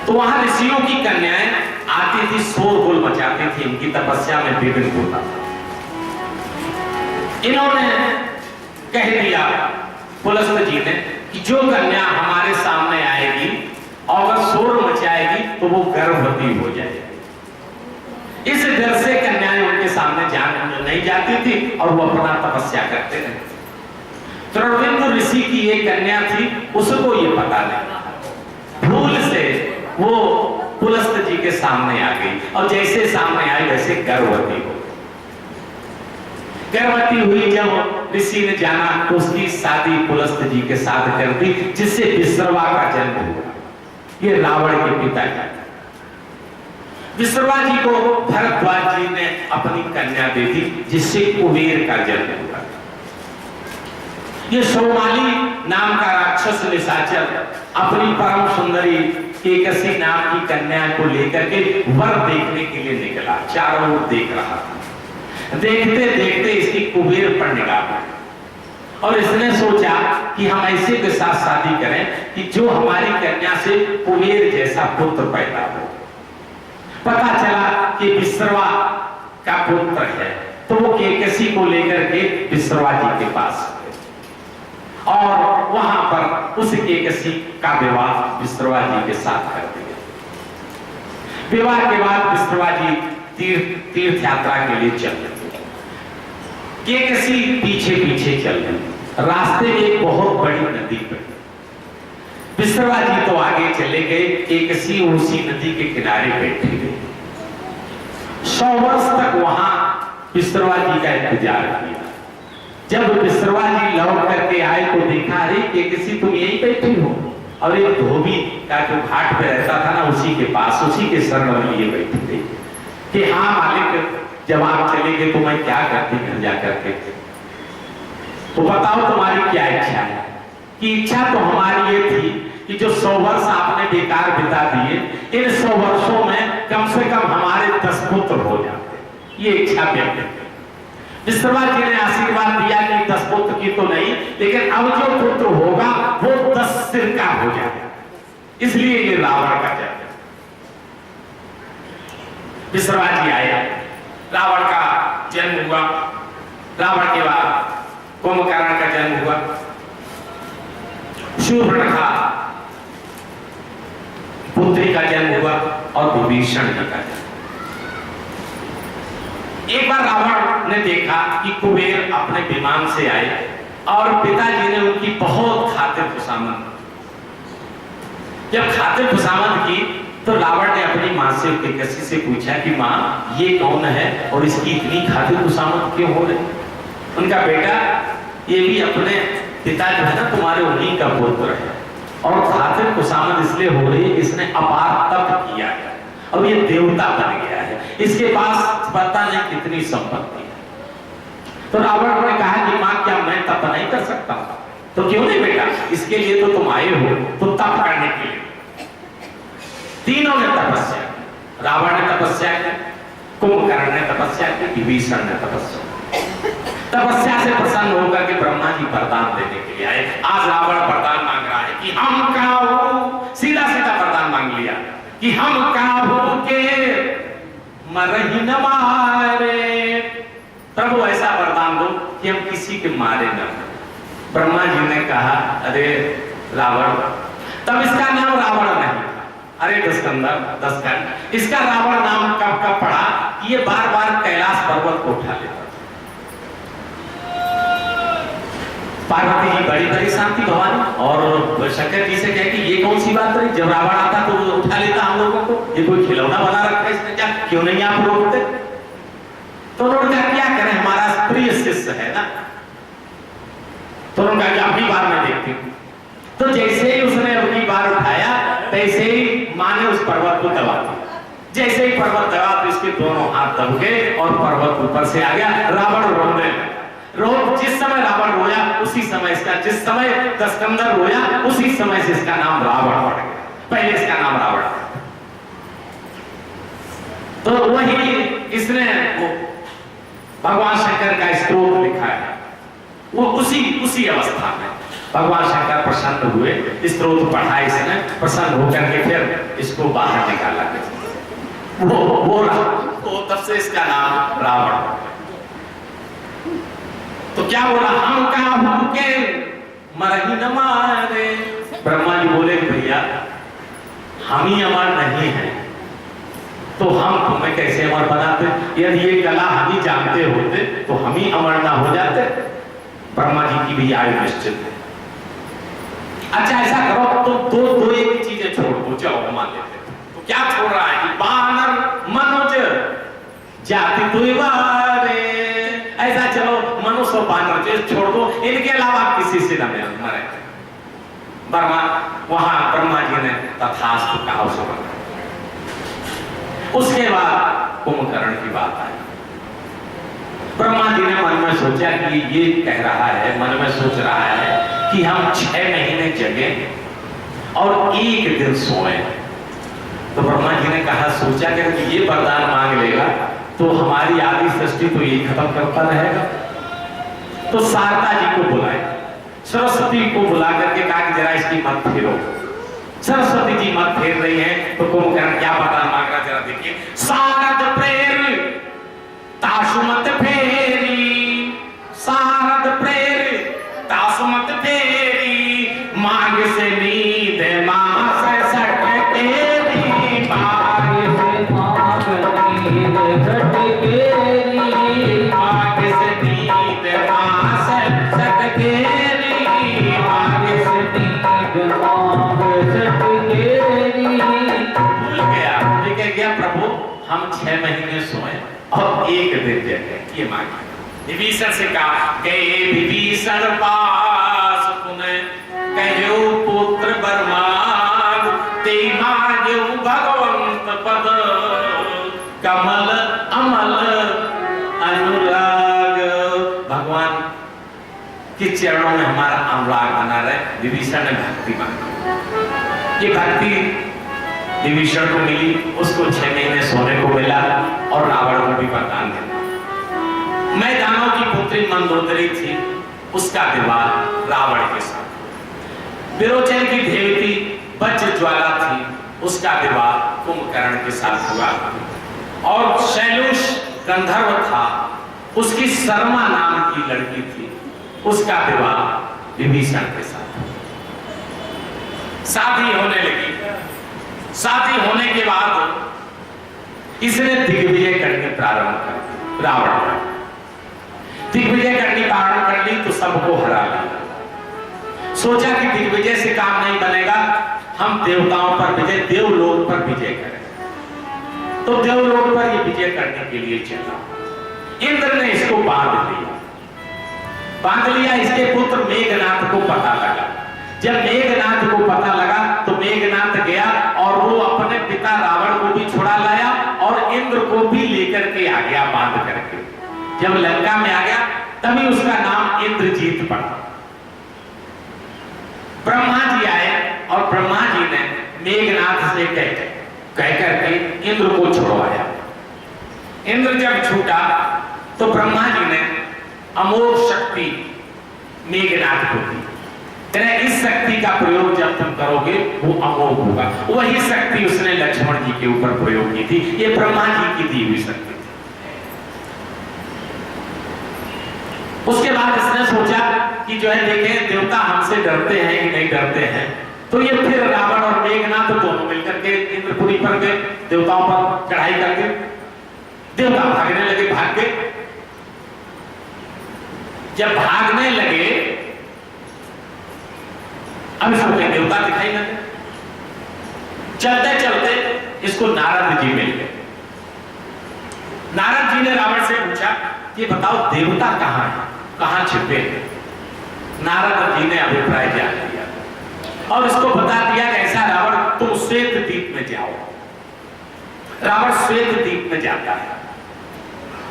तो वहां ऋषियों की कन्याएं आती थी, शोरगुल मचाती थी, इनकी तपस्या में विघ्न होता था। इन्होंने कह दिया पुलस्त जी ने कि जो कन्या हमारे सामने आएगी और अगर शोर मचाएगी तो वो गर्भवती हो जाएगी। इस डर से कन्याएं उनके सामने जाने नहीं जाती थी और वो अपना तपस्या करते रहे। त्रिविक्रम ऋषि की एक कन्या थी, उसको ये पता नहीं, भूल से वो पुलस्त जी के सामने आ गई और जैसे सामने आई वैसे गर्भवती हो। गर्भवती हुई, जब ऋषि ने जाना तो उसकी शादी पुलस्त जी के साथ कर दी, जिससे विश्रवा का जन्म हुआ। ये रावण के पिता जी, विश्रवा जी को भरद्वाज जी ने अपनी कन्या दे दी, जिससे कुबेर का जन्म हुआ। ये सोमाली नाम का राक्षस निशाचर अपनी परम सुंदरी केकसी नाम की कन्या को लेकर के वर देखने के लिए निकला, चारों ओर देख रहा था। देखते देखते इसकी कुबेर पर निगाह पड़ी और इसने सोचा कि हम ऐसे के साथ शादी करें कि जो हमारी कन्या से कुबेर जैसा पुत्र पैदा हो। पता चला कि विश्रवा का पुत्र है, तो वो केकसी को लेकर के विश्रवा जी के पास गए और वहां पर उस केकसी का विवाह विश्रवा जी के साथ कर दिया। विवाह के बाद विश्रवा जी तीर्थ यात्रा के लिए चल रहे, केकसी पीछे पीछे चल रहे। रास्ते में एक बहुत बड़ी नदी पड़ी, विश्रवा जी तो आगे चले गए, केकसी उसी नदी के किनारे बैठे गए। 100 वर्ष तक वहां विश्रवा जी का इंतजार किया। जब विश्रवा जी लौट करके आए तो देखा, अरे केकसी तुम यहीं बैठी हो, और एक धोबी का जो घाट पे रहता था ना, उसी के पास, उसी के शरण में ये बैठी थी कि हाँ मालिक, जब आप चले गए तो मैं क्या करती घर जाकर के, तो बताओ तुम्हारी क्या इच्छा है। कि इच्छा तो हमारी ये थी कि जो 100 वर्ष आपने बेकार बिता दिए, इन 100 वर्षों में कम से कम हमारे 10 पुत्र हो जाते, ये इच्छा व्यक्त की। विश्रवा जी ने आशीर्वाद दिया कि 10 पुत्र की तो नहीं, लेकिन अब जो पुत्र होगा वो 10 सिर का हो जाएगा, इसलिए ये रावण का जन्म। विश्रवा जी आया, रावण का जन्म हुआ। रावण के बाद कुंभकर्ण का जन्म हुआ, शूर्पणखा पुत्री का जन्म हुआ और विभीषण जी का जन्म। एक बार रावण ने देखा कि कुबेर अपने विमान से आए और पिताजी ने उनकी बहुत खातिर खुशामद। जब खातिर खुशामद की तो रावण ने अपनी मां से केकसी से पूछा कि मां, ये कौन है और इसकी इतनी खातिर खुशामद क्यों हो रही। उनका बेटा, ये भी अपने पिता जो है ना तुम्हारे उन्हीं का पुत्र है, और खातिर खुशामद इसलिए हो रही है, इसने अपार तप किया है, अब ये देवता बन गया है, इसके पास पता नहीं कितनी संपत्ति है। तो रावण ने कहा कि मां क्या मैं तप नहीं कर सकता? तो क्यों नहीं बेटा, इसके लिए तो तुम आए हो, तो तप करने के लिए। तीनों ने तपस्या, रावण ने तपस्या की, कुंभकर्ण ने तपस्या की, विभीषण ने तपस्या। तपस्या से प्रसन्न होकर के ब्रह्मा जी वरदान देने के लिए आए। आज रावण वरदान मांग रहा है कि हम काहू, सीधा सीधा वरदान मांग लिया कि हम काहू के मरही न मारे। प्रभु ऐसा वरदान दो कि हम किसी के मारे न। ब्रह्मा जी ने कहा अरे रावण, तब इसका नाम रावण नहीं, अरे दशकंठ, इसका रावण नाम कब कब पड़ा कि ये बार बार कैलाश पर्वत को उठा लेता। पार्वती जी बड़ी परेशान थी भवानी, और शंकर जी से कहे कि ये कौन सी बात रही, जब रावण आता तो उठा लेता हम लोगों को, ये कोई खिलौना बना रखा है इसने क्या, क्यों नहीं आप रोकते? तो उन्होंने क्या करें, हमारा प्रिय शिष्य है ना। तो उन्होंने कहा अगली बार मैं देखती हूँ। तो जैसे ही उसने अगली बार उठाया, तैसे ही मां ने उस पर्वत को दबा दिया। जैसे ही पर्वत दबा तो इसके दोनों हाथ दब गए और पर्वत ऊपर से आ गया। रावण रोने लगा। जिस समय रावण रोया उसी समय इसका, जिस समय दशकंधर रोया उसी समय से इसका नाम रावण पड़ गया। पहले इसका नाम रावण, तो वही इसने भगवान शंकर का स्तोत्र लिखा है। वो उसी अवस्था में भगवान शंकर प्रसन्न हुए, स्तोत्र पढ़ा इसने, प्रसन्न होकर के फिर इसको बाहर निकाला गया। वो तब से इसका नाम रावण। तो क्या बोला, हम काहू के मरही न मारे। ब्रह्मा जी बोले भैया हम ही अमर नहीं हैं, तो हम तुम्हें कैसे अमर बनाते? यदि ये कला हम ही जानते होते तो हम ही अमर ना हो जाते। ब्रह्मा जी की भी आयु निश्चित है। अच्छा ऐसा करो तो दो एक चीजें छोड़ दो, चलो मान लेते। तो क्या छोड़ रहा है कि बानर मनोज जाति तुइवारे, ऐसा चलो मनुष्य बानर छोड़ दो, इनके अलावा किसी से न मरे। ब्रह्मा जी ने तथास्तु कहा। उसके बाद कुंभकर्ण की बात आई। ब्रह्मा जी ने मन में सोचा कि ये कह रहा है, मन में सोच रहा है कि हम 6 महीने जगे और 1 दिन सोए। तो ब्रह्मा जी ने कहा, सोचा कि ये वरदान मांग लेगा तो हमारी आदि सृष्टि तो ये खत्म करता रहेगा। तो शारदा जी को बुलाए, सरस्वती को बुला करके कहा कि जरा इसकी मत फेरो। सरस्वती जी मत फेर रही है तो कुंभकर्ण क्या वरदान मांग रहा, जरा देखिए। शारद प्रेर ताशुमत फेरी, शारद प्रेर ताशुमत फेरी, मांग से नींद मास सटकेरी, मांग से मांग नींद सटकेरी, मांग से नींद मास सटकेरी, मांग से नींद मांग सटकेरी। भूल गया प्रभु हम 6 महीने सोए और 1 दिन जगे, ये मांगे। विभीषण से कहा, गए विभीषण पास पुनः कहो पुत्र वर मांग, ते मांगो भगवंत पद कमल अमल अनुराग। भगवान के चरणों में हमारा अनुराग बना रहे। विभीषण ने भक्ति मांगी, ये भक्ति विभीषण को मिली, उसको 6 महीने सोने को मिला और रावण को भी वरदान दिया। मैं दानव की पुत्री मंदोदरी थी, उसका विवाह रावण के साथ। विरोचन की देवती वज्र ज्वाला थी, उसका विवाह कुंभकर्ण के साथ हुआ। और शैलुष गंधर्व था, उसकी शर्मा नाम की लड़की थी, उसका विवाह विभीषण के साथ। शादी होने लगी। शादी होने के बाद इसने दिग्विजय करनी प्रारंभ कर दी। रावण दिग्विजय करनी प्रारंभ कर ली तो सबको हरा लिया। सोचा कि दिग्विजय से काम नहीं बनेगा, हम देवताओं पर विजय, देवलोक पर विजय करें। तो देवलोक पर ये विजय करने के लिए चला। इंद्र ने इसको बांध लिया। बांध लिया। इसके पुत्र मेघनाथ को पता लगा। जब मेघनाथ को पता लगा तो मेघनाथ गया और वो अपने पिता रावण को भी छुड़ा लाया और इंद्र को भी लेकर के आ गया बांध करके। जब लंका में आ गया तभी उसका नाम इंद्रजीत पड़ा। ब्रह्मा जी आए और ब्रह्मा जी ने मेघनाथ से कह करके इंद्र को छुड़वाया। इंद्र जब छूटा तो ब्रह्मा जी ने अमोघ शक्ति मेघनाथ को दी। इस शक्ति का प्रयोग जब तुम करोगे वो अमोघ होगा। वही शक्ति उसने लक्ष्मण जी के ऊपर प्रयोग की थी। ये ब्रह्मा जी की दी हुई शक्ति थी। उसके बाद इसने सोचा कि जो है देखें देवता हमसे डरते हैं कि नहीं डरते हैं। तो ये फिर रावण और मेघनाथ दोनों मिलकर के इंद्रपुरी पर गए, देवताओं पर चढ़ाई करके। देवता भागने लगे, भाग गए। जब भागने लगे अब इसको देवता दिखाई लगे। चलते चलते इसको नारद जी मिल गए। नारद जी ने रावण से पूछा कि बताओ देवता कहां है, कहां छिपे हैं। नारद जी ने अभिप्राय जान लिया और इसको बता दिया कि ऐसा रावण तुम श्वेत द्वीप में जाओ। रावण श्वेत द्वीप में जाता है।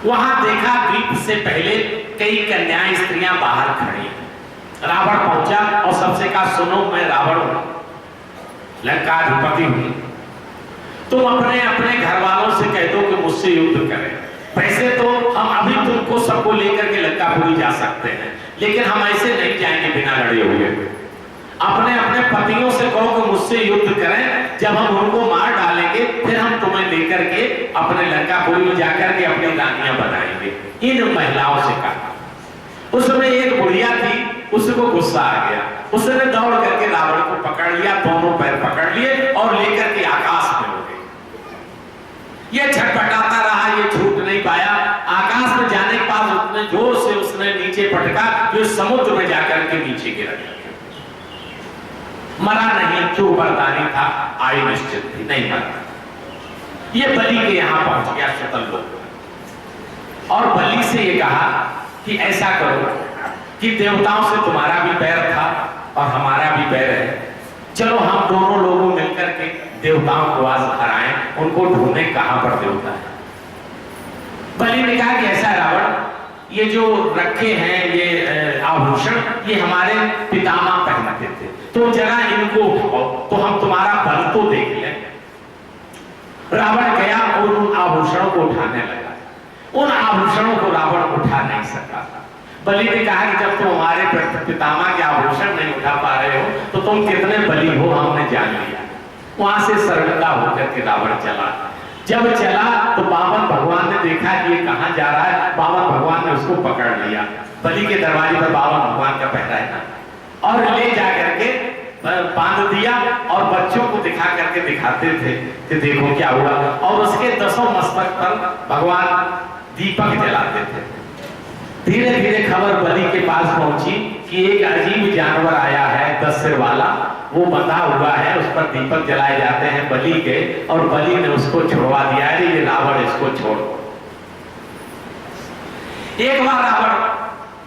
वहां देखा द्वीप से पहले कई कन्याएं स्त्रियां बाहर खड़ी हैं। रावण पहुंचा और सबसे कहा सुनो मैं रावण हूं, लंकाधिपति हूं। तुम अपने अपने घर वालों से कह दो कि मुझसे युद्ध करें। वैसे तो हम अभी तुमको सबको लेकर के लंकापुरी जा सकते हैं, लेकिन हम ऐसे नहीं जाएंगे बिना लड़े हुए। अपने अपने पतियों से कहो कि मुझसे युद्ध करें। जब हम उनको मार डालेंगे फिर हम तुम्हें लेकर के अपने लंकापुरी में जाकर के अपनी रानियां बनाएंगे। इन महिलाओं से कहा। उसमें एक बुढ़िया थी, उसको गुस्सा आ गया। उसने दौड़ करके रावण को पकड़ लिया, दोनों पैर पकड़ लिए और लेकर के आकाश में हो गई। ये छटपटाता रहा, ये छूट नहीं पाया। आकाश में जाने के बाद उतने जोर से उसने नीचे पटका जो समुद्र में जाकर के नीचे गिर गया। मरा नहीं, जो वरदानी था, आयु निश्चित थी, नहीं मरा। ये बलि के यहां पहुंच गया शतल लोग और बलि से ये कहा कि ऐसा करो कि देवताओं से तुम्हारा भी बैर था और हमारा भी बैर है। चलो हम दोनों लोगों मिलकर के देवताओं को आज हराएं, उनको ढूंढे कहां पर देवता है। बलि ने कहा कि ऐसा रावण, ये जो रखे हैं ये आभूषण ये हमारे पितामह पहनते थे, तो जरा इनको उठाओ तो हम तुम्हारा बल तो देख लें। रावण गया और उन आभूषणों को उठाने लगा। उन आभूषणों को रावण उठा नहीं सका। बलि ने कहा कि जब तुम हमारे पितामह के आभूषण नहीं उठा पा रहे हो तो तुम कितने बलि हो हमने जान लिया। वहां से शर्मिंदा होकर के रावण चला। जब चला तो बामन भगवान ने देखा कि ये कहां जा रहा है। बामन भगवान ने उसको पकड़ लिया। बलि के दरवाजे पर बामन भगवान का पहरा है और ले जा करके बांध दिया और बच्चों को दिखा करके दिखाते थे कि देखो क्या हुआ। और उसके 10 मस्तक पर भगवान दीपक जलाते थे। धीरे धीरे खबर बलि के पास पहुंची कि एक अजीब जानवर आया है 10 सिर वाला, वो बंधा हुआ है, उस पर दीपक जलाए जाते हैं बलि के। और बलि ने उसको छुड़वा दिया है, ये रावण इसको छोड़। एक बार रावण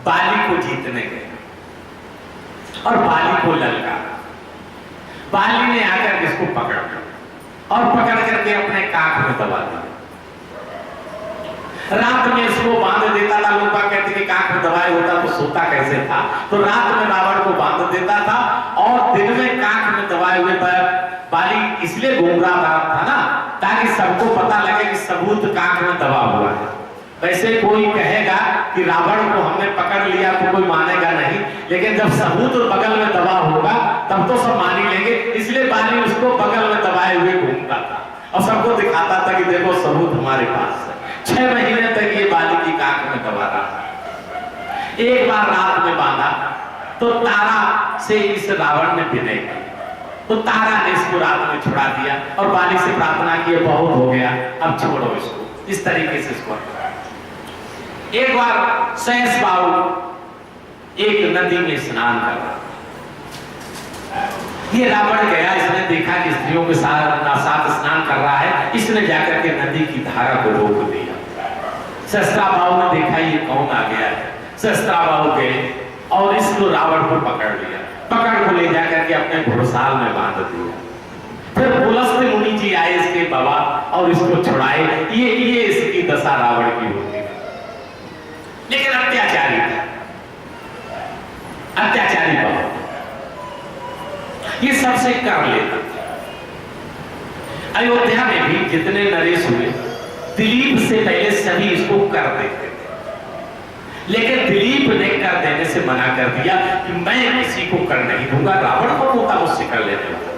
बाली को जीतने गए और बाली को ललका। बाली ने आकर इसको पकड़ और पकड़ करके अपने काख में दबा दिया। रात में इसको बांध देता था। लोग कहते कि काख में दबाए होता तो सोता कैसे था। तो रात में रावण को बांध देता था और दिन में काख में दबाए हुए बाली इसलिए घूम रहा था ना ताकि सबको पता लगे कि सबूत काख में दबा हुआ है। वैसे कोई कहेगा कि रावण को हमने पकड़ लिया तो कोई मानेगा नहीं, लेकिन जब सबूत बगल में दबा होगा तब तो सब मान ही लेंगे। इसलिए बाली उसको बगल में दबाए हुए घूमता था और सबको दिखाता था कि देखो सबूत हमारे पास है। 6 महीने तक ये बाली की काख में दबा रहा। एक बार रात में बांधा तो तारा से इस रावण ने विनय किया, तो तारा ने इसको रात में छुड़ा दिया और बाली से प्रार्थना की बहुत हो गया, अब छोड़ो इसको। इस तरीके से इसको एक बार सहस बाहु एक नदी में स्नान कर रहा। ये रावण गया, इसने देखा कि स्त्रियों के साथ स्नान कर रहा है। इसने जाकर के नदी की धारा को रोक दिया। सहस्रा बाहु ने देखा ये कौन आ गया है। सहस्त्राबाहु गए और इसको रावण को पकड़ लिया, पकड़ को ले जाकर के अपने घुड़साल में बांध दिया। फिर पुलस्त्य मुनि जी आए इसके बाबा और इसको छुड़ाए। ये इसकी दशा रावण की होती है। लेकिन अत्याचारी था, अत्याचारी बहुत, ये सबसे कर लेता। अयोध्या में भी जितने नरेश हुए दिलीप से पहले सभी इसको कर देते थे, लेकिन दिलीप ने कर देने से मना कर दिया कि मैं किसी को कर नहीं दूंगा, रावण को होता मुझसे कर लेने वाला।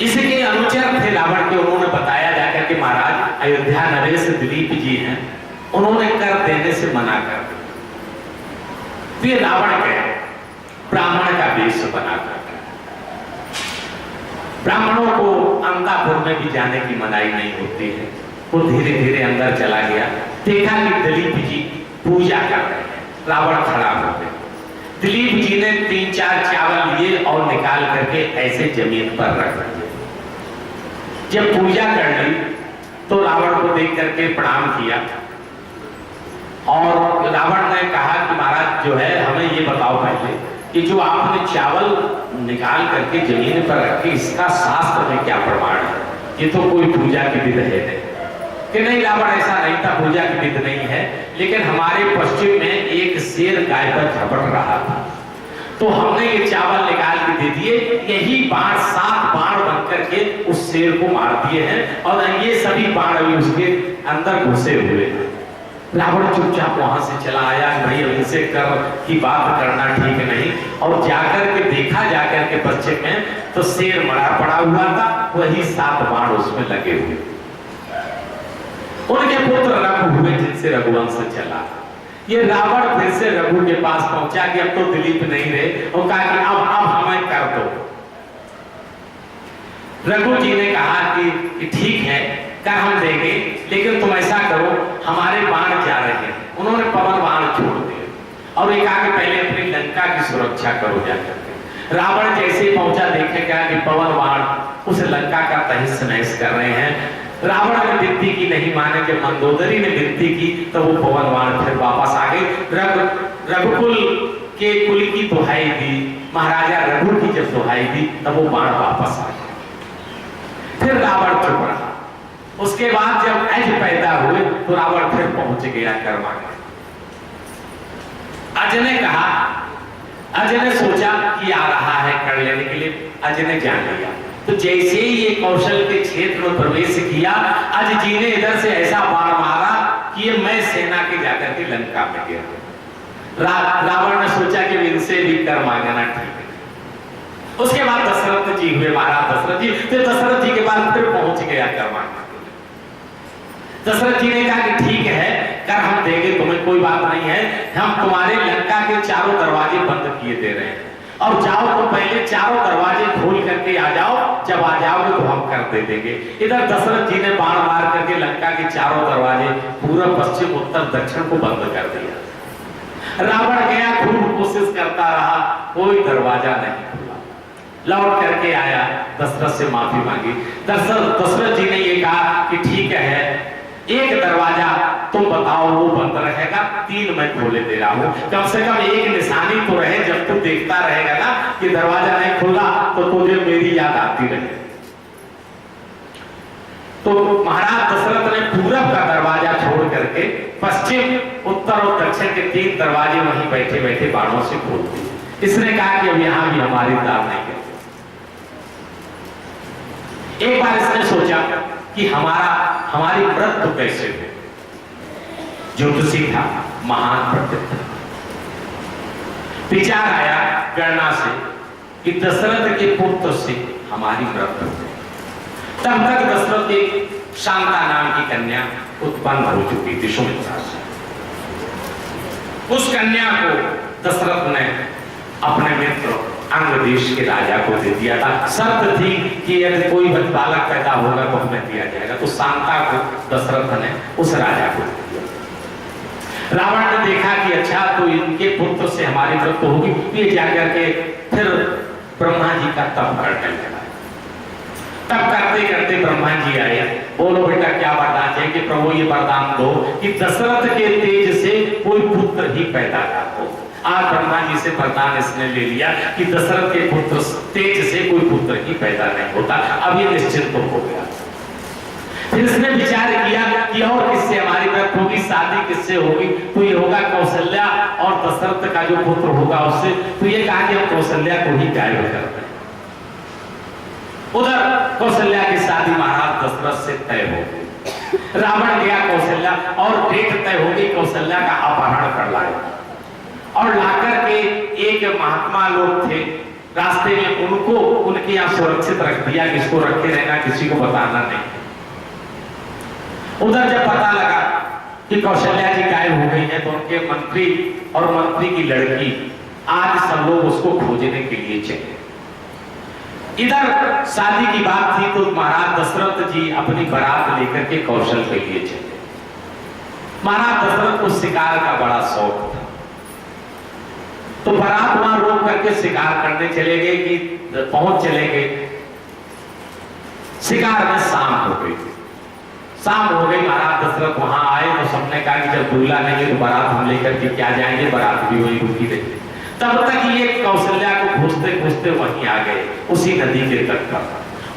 इसके अनुचर थे रावण के, उन्होंने बताया जाकर कि महाराज अयोध्या नरेश दिलीप जी हैं, उन्होंने कर देने से मना कर दिया। फिर रावण गए ब्राह्मण का वेश बनाकर। ब्राह्मणों को अंतापुर में भी जाने की मनाही नहीं होती है। वो धीरे धीरे अंदर चला गया, देखा कि दिलीप जी पूजा कर रहे हैं। रावण खड़ा हो गया। दिलीप जी ने 3-4 चावल लिए और निकाल करके ऐसे जमीन पर रख दिए। जब पूजा कर ली तो रावण को देख करके प्रणाम किया और रावण ने कहा कि महाराज जो है हमें ये बताओ पहले कि जो आपने चावल निकाल करके जमीन पर रखे इसका शास्त्र में क्या प्रमाण है? ये तो कोई पूजा की विधि है नहीं। कि नहीं रावण ऐसा नहीं था, पूजा की विधि नहीं है, लेकिन हमारे पश्चिम में एक शेर गाय पर झपट रहा था तो हमने ये चावल निकाल के दे दिए। यही बाण 7 बाण बन करके उस शेर को मार दिए हैं और ये सभी बाण अभी उसके अंदर घुसे हुए हैं। रावण चुपचाप वहां से चला आया, भाई इनसे कर की बात करना ठीक नहीं, और जाकर के देखा जाकर के पश्चिम में तो शेर मरा पड़ा हुआ था, वही 7 बाण उसमें लगे हुए। उनके पुत्र रघु हुए जिनसे रघुवंश चला। ये रावण फिर से रघु के पास पहुंचा कि अब तो दिलीप नहीं रहे और कहा कि अब हमें कर दो। रघु जी ने कहा कि ठीक है कर हम देंगे, लेकिन तुम ऐसा करो हमारे बाण जा रहे हैं। उन्होंने पवन बाण छोड़ दिए और एक आगे पहले अपनी लंका की सुरक्षा करो जाकर। रावण जैसे पहुंचा देखेगा कि पवन बाण उस लंका का तहस नहस कर रहे हैं। रावण ने विनती की, नहीं माने। जब मंदोदरी ने विनती की तो वो पवन बाण फिर वापस आ गए। रघुकुल के कुल की दुहाई दी, महाराजा रघु की जब दुहाई दी तब वो बाण वापस आ गए। फिर रावण चुप रहा। उसके बाद जब अज पैदा हुए तो रावण फिर पहुंच गया कर्मा। अज ने कहा, अज ने सोचा कि आ रहा है कर लेने के लिए, अज ने जान लिया। तो जैसे ही ये कौशल के क्षेत्र में प्रवेश किया, अज जी ने इधर से ऐसा बाण मारा कि ये मैं सेना के जाकर के लंका में गया। रावण ने सोचा कि इनसे भी कर मांगना ठीक है। उसके बाद दशरथ जी हुए, महाराज दशरथ जी। फिर दशरथ जी के बाद फिर पहुंच गया कर मांगना। दशरथ जी ने कहा कि ठीक है कर हम देंगे तुम्हें, कोई बात नहीं है, हम तुम्हारे लंका के चारों दरवाजे बंद किए दे रहे हैं और जाओ तो पहले चारों दरवाजे खोल करके आ जाओ, जब आ जाओगे तो हम कर दे देंगे। इधर दशरथ जी ने बाण मार करके लंका के चारों दरवाजे पूर्व पश्चिम उत्तर दक्षिण को बंद कर दिया। रावण गया, खूब कोशिश करता रहा, कोई दरवाजा नहीं खुला। लौट करके आया, दशरथ से माफी मांगी। दशरथ जी ने ये कहा कि ठीक है एक दरवाजा तुम बताओ वो बंद रहेगा, 3 मैं खोले दे रहा हूं। कम से कम एक निशानी तो रहे, जब तू देखता रहेगा ना कि दरवाजा नहीं खुला तो तुझे मेरी याद आती रहे। तो महाराज दशरथ ने पूरब का दरवाजा छोड़ करके पश्चिम उत्तर और दक्षिण के 3 दरवाजे वहीं बैठे बैठे बाणों से खोल दिए। इसने कहा कि अब यहां भी हमारी दाल नहीं करते। एक बार इसने सोचा कि हमारी मृत्यु कैसे हो। ज्योतिषी था, महान पंडित था। विचार आया गणना से कि दशरथ के पुत्र से हमारी मृत्यु हो। तब तक दशरथ एक शांता नाम की कन्या उत्पन्न हो चुकी थी सुमित्रा से। उस कन्या को दशरथ ने अपने मित्र अंग देश के राजा को दे दिया था। शर्त थी कि यदि कोई बालक पैदा होगा तो हमें दिया जाएगा। तो शांता को दशरथ ने उस राजा को दे दिया। रावण ने देखा कि अच्छा तो इनके पुत्र से हमारी मृत्यु होगी, ये जाकर के फिर ब्रह्मा जी का तप करने लगा। तब करते करते ब्रह्मा जी आए, बोलो बेटा क्या वरदान चाहिए? कि प्रभु ये वरदान दो कि दशरथ के तेज से कोई पुत्र ही पैदा ना हो। आज ब्रह्मा जी से वरदान इसने ले लिया कि दशरथ के पुत्र तेज से कोई पुत्र ही पैदा नहीं होता। अब ये निश्चिंत हो गया। फिर इसने विचार किया कि और किससे हमारी बात होगी, शादी किससे होगी? तो ये होगा कौशल्या और दशरथ का जो पुत्र होगा उससे। तो ये कहा कि हम कौशल्या को ही गायब करते हैं। उधर कौशल्या की शादी महाराज दशरथ से तय हो गई। रावण गया कौशल्या और डेट तय हो गई, कौशल्या का अपहरण कर लाया और लाकर के एक महात्मा लोग थे रास्ते में, उनको उनके यहाँ सुरक्षित रख दिया, किसको रखे रहना, किसी को बताना नहीं। उधर जब पता लगा कि कौशल्या जी गायब हो गई है तो उनके मंत्री और मंत्री की लड़की आज सब लोग उसको खोजने के लिए चले। इधर शादी की बात थी तो महाराज दशरथ जी अपनी बारात लेकर के कौशल के लिए चले। महाराज दशरथ को शिकार का बड़ा शौक था, तो बारात वहां रोक करके शिकार करने चले गए कि पहुंच चले गए। शिकार में शाम हो गई। शाम हो गई, महाराज दशरथ वहां आए तो सबने कहा कि जब दूल्हा नहीं है तो बारात हम लेकर के क्या जाएंगे, बारात भी वही रुकी रही। तब तक ये कौशल्या को खोजते खोजते वहीं आ गए, उसी नदी के तट पर।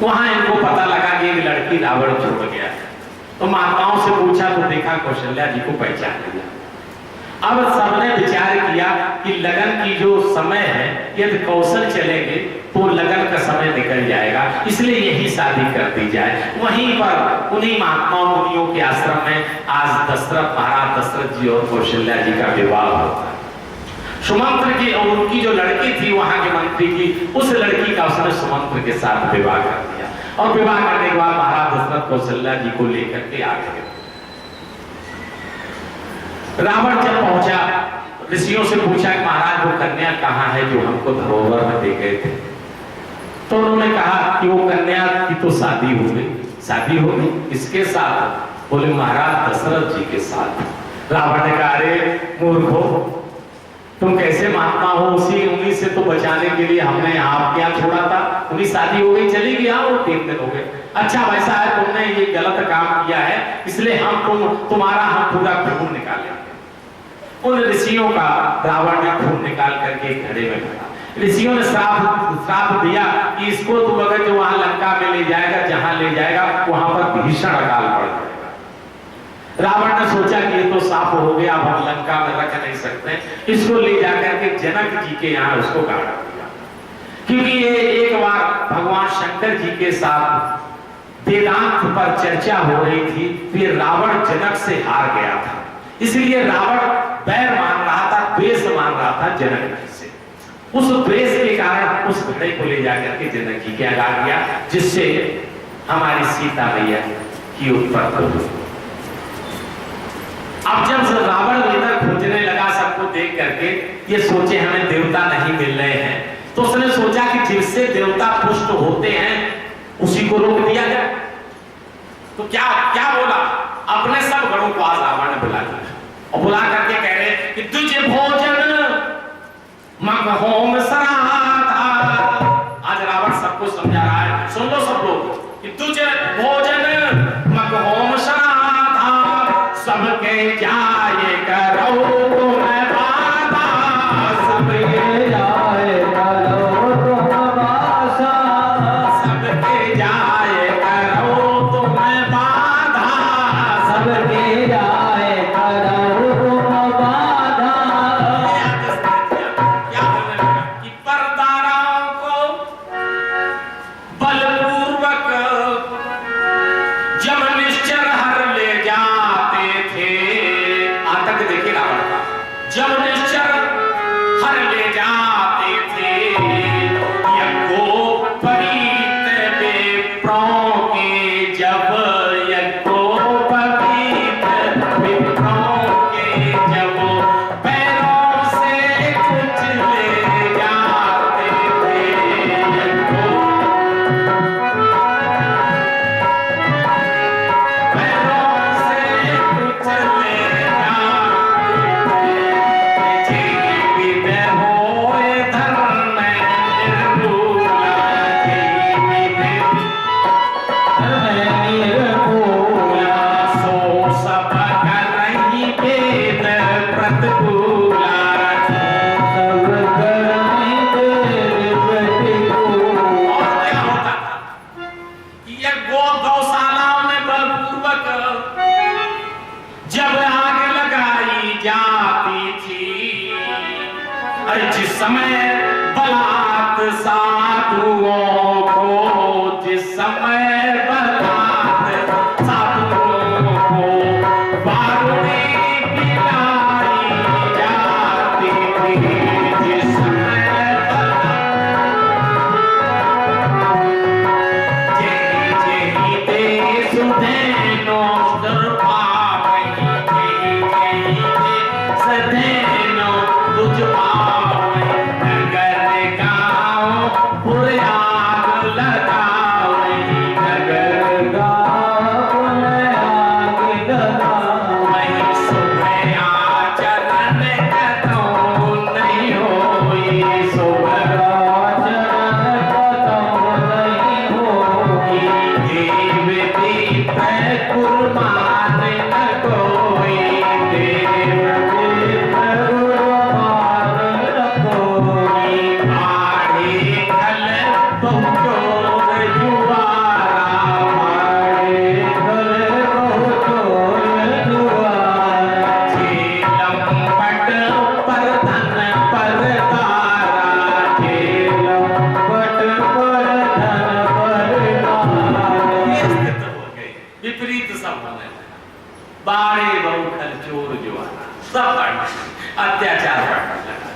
वहां इनको पता लगा कि एक लड़की रावण छोड़ गया है, तो माताओं से पूछा तो देखा कौशल्या जी को पहचान लिया। अब सबने विचार किया कि लगन की जो समय है, यदि कौशल चलेंगे तो लगन का समय निकल जाएगा, इसलिए यही शादी कर दी जाए। वहीं पर उन्हीं महात्मा मुनियों के आश्रम में आज दशरथ महाराज दशरथ जी और कौशल्या जी का विवाह होता है। सुमंत्र की और उनकी जो लड़की थी वहां के मंत्री की, उस लड़की का उसने सुमंत्र के साथ विवाह कर दिया और विवाह करने के बाद महाराज दशरथ कौशल्या जी को लेकर के आ गए। रावण जब पहुंचा, ऋषियों से पूछा कि महाराज वो कन्या कहाँ है जो हमको धरोहर में दे गए थे? तो उन्होंने कहा कि वो कन्या की तो शादी हो गई। शादी हो गई किसके साथ? बोले महाराज दशरथ जी के साथ। रावण ने कहा अरे मूर्खो, तुम कैसे महात्मा हो? उन्हीं से तो बचाने के लिए हमने आप क्या छोड़ा था, उन्हीं शादी हो गई चली गई, वो 3 दिन हो गए। अच्छा वैसा है, तुमने ये गलत काम किया है, इसलिए हम तुम्हारा हम पूरा खून निकालेंगे। उन ऋषियों का रावण ने खून निकाल करके घड़े में भरा। ऋषियों ने श्राप दिया कि इसको तुम अगर जो वहां लंका में ले जाएगा, जहां ले जाएगा वहां पर भीषण अकाल पड़ जाएगा। रावण ने सोचा कि ये तो साफ हो गया, अब हम लंका में रख नहीं सकते, इसको ले जाकर के जनक जी के यहाँ उसको गाड़ दिया। क्योंकि ये एक बार भगवान शंकर जी के साथ वेदांत पर चर्चा हो रही थी, फिर रावण जनक से हार गया था, इसलिए रावण बैर मान रहा था, द्वेष मान रहा था जनक जी से। उस द्वेष के कारण उस घड़े को ले जाकर के जनक जी के लगा दिया, जिससे हमारी सीता मैया की उत्पत्ति हुई। अब जब रावण इधर खोजने लगा सबको देख करके, ये सोचे हमें देवता नहीं मिल रहे हैं, तो उसने सोचा कि जिससे देवता पुष्ट होते हैं उसी को रोक दिया जाए। तो क्या क्या बोला, अपने सब गणों को आज रावण ने बुला दिया और बुला करके कह रहे कि तुझे भोजन मगहोम सराधा। आज रावण सबको समझा रहा है, सुन लो सब लोग, कि तुझे भोजन मगहोम सराधा, सबके जाए करो तुम्हें बाधा, सबके जाए करो तुम्हें बाधा, सबके जाए करो तुम्हें बाधा, सबके जाए करो तुम्हें बाधा। क्या बोलने लगा? समय बलात् साधुओं को, जिस समय बलात् साधुओं को वारुणी पिलाई जाती थी, जिस समय जेहि जेहि देश देनो दुर्भावई, जेहि जेहि सदेनो तुझ पावई, नगर गाँव पुर आग लगावई, नगर गाँव पुर आग लगावई, सुबह आचरण कतौ नहीं होई, सुबह आचरण कतौ नहीं होई, देव दीप कुर्बान न कोई, देव दीप कुर्बान न कोई, आड़े खल बहुचोर जुआरा, आड़े खल बहुचोर जुआरा, झेलम पट पर धन पर तारा, झेलम पट पर धन पर तारा। ये स्थिति हो गई, विपरीत सब होने लगा, बाड़े बहुखल चोर जुआरा, सब बढ़ने लगा, अत्याचार बढ़ने लगा।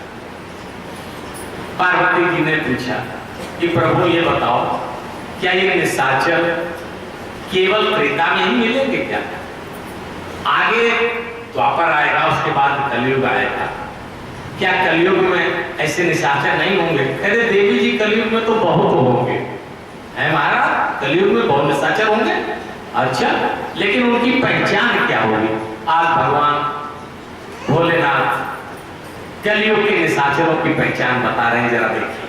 पार्वती जी ने पूछा कि प्रभु ये बताओ, क्या ये निशाचर केवल त्रेता में ही मिलेंगे क्या? आगे द्वापर आएगा, उसके बाद कलयुग आएगा, क्या कलयुग में ऐसे निशाचर नहीं होंगे? कहते देवी जी कलयुग में तो बहुत होंगे, है महाराज, कलयुग में बहुत निशाचर होंगे। अच्छा, लेकिन उनकी पहचान क्या होगी? आज भगवान भोलेनाथ कलयुग के निशाचरों की पहचान बता रहे हैं, जरा देखिए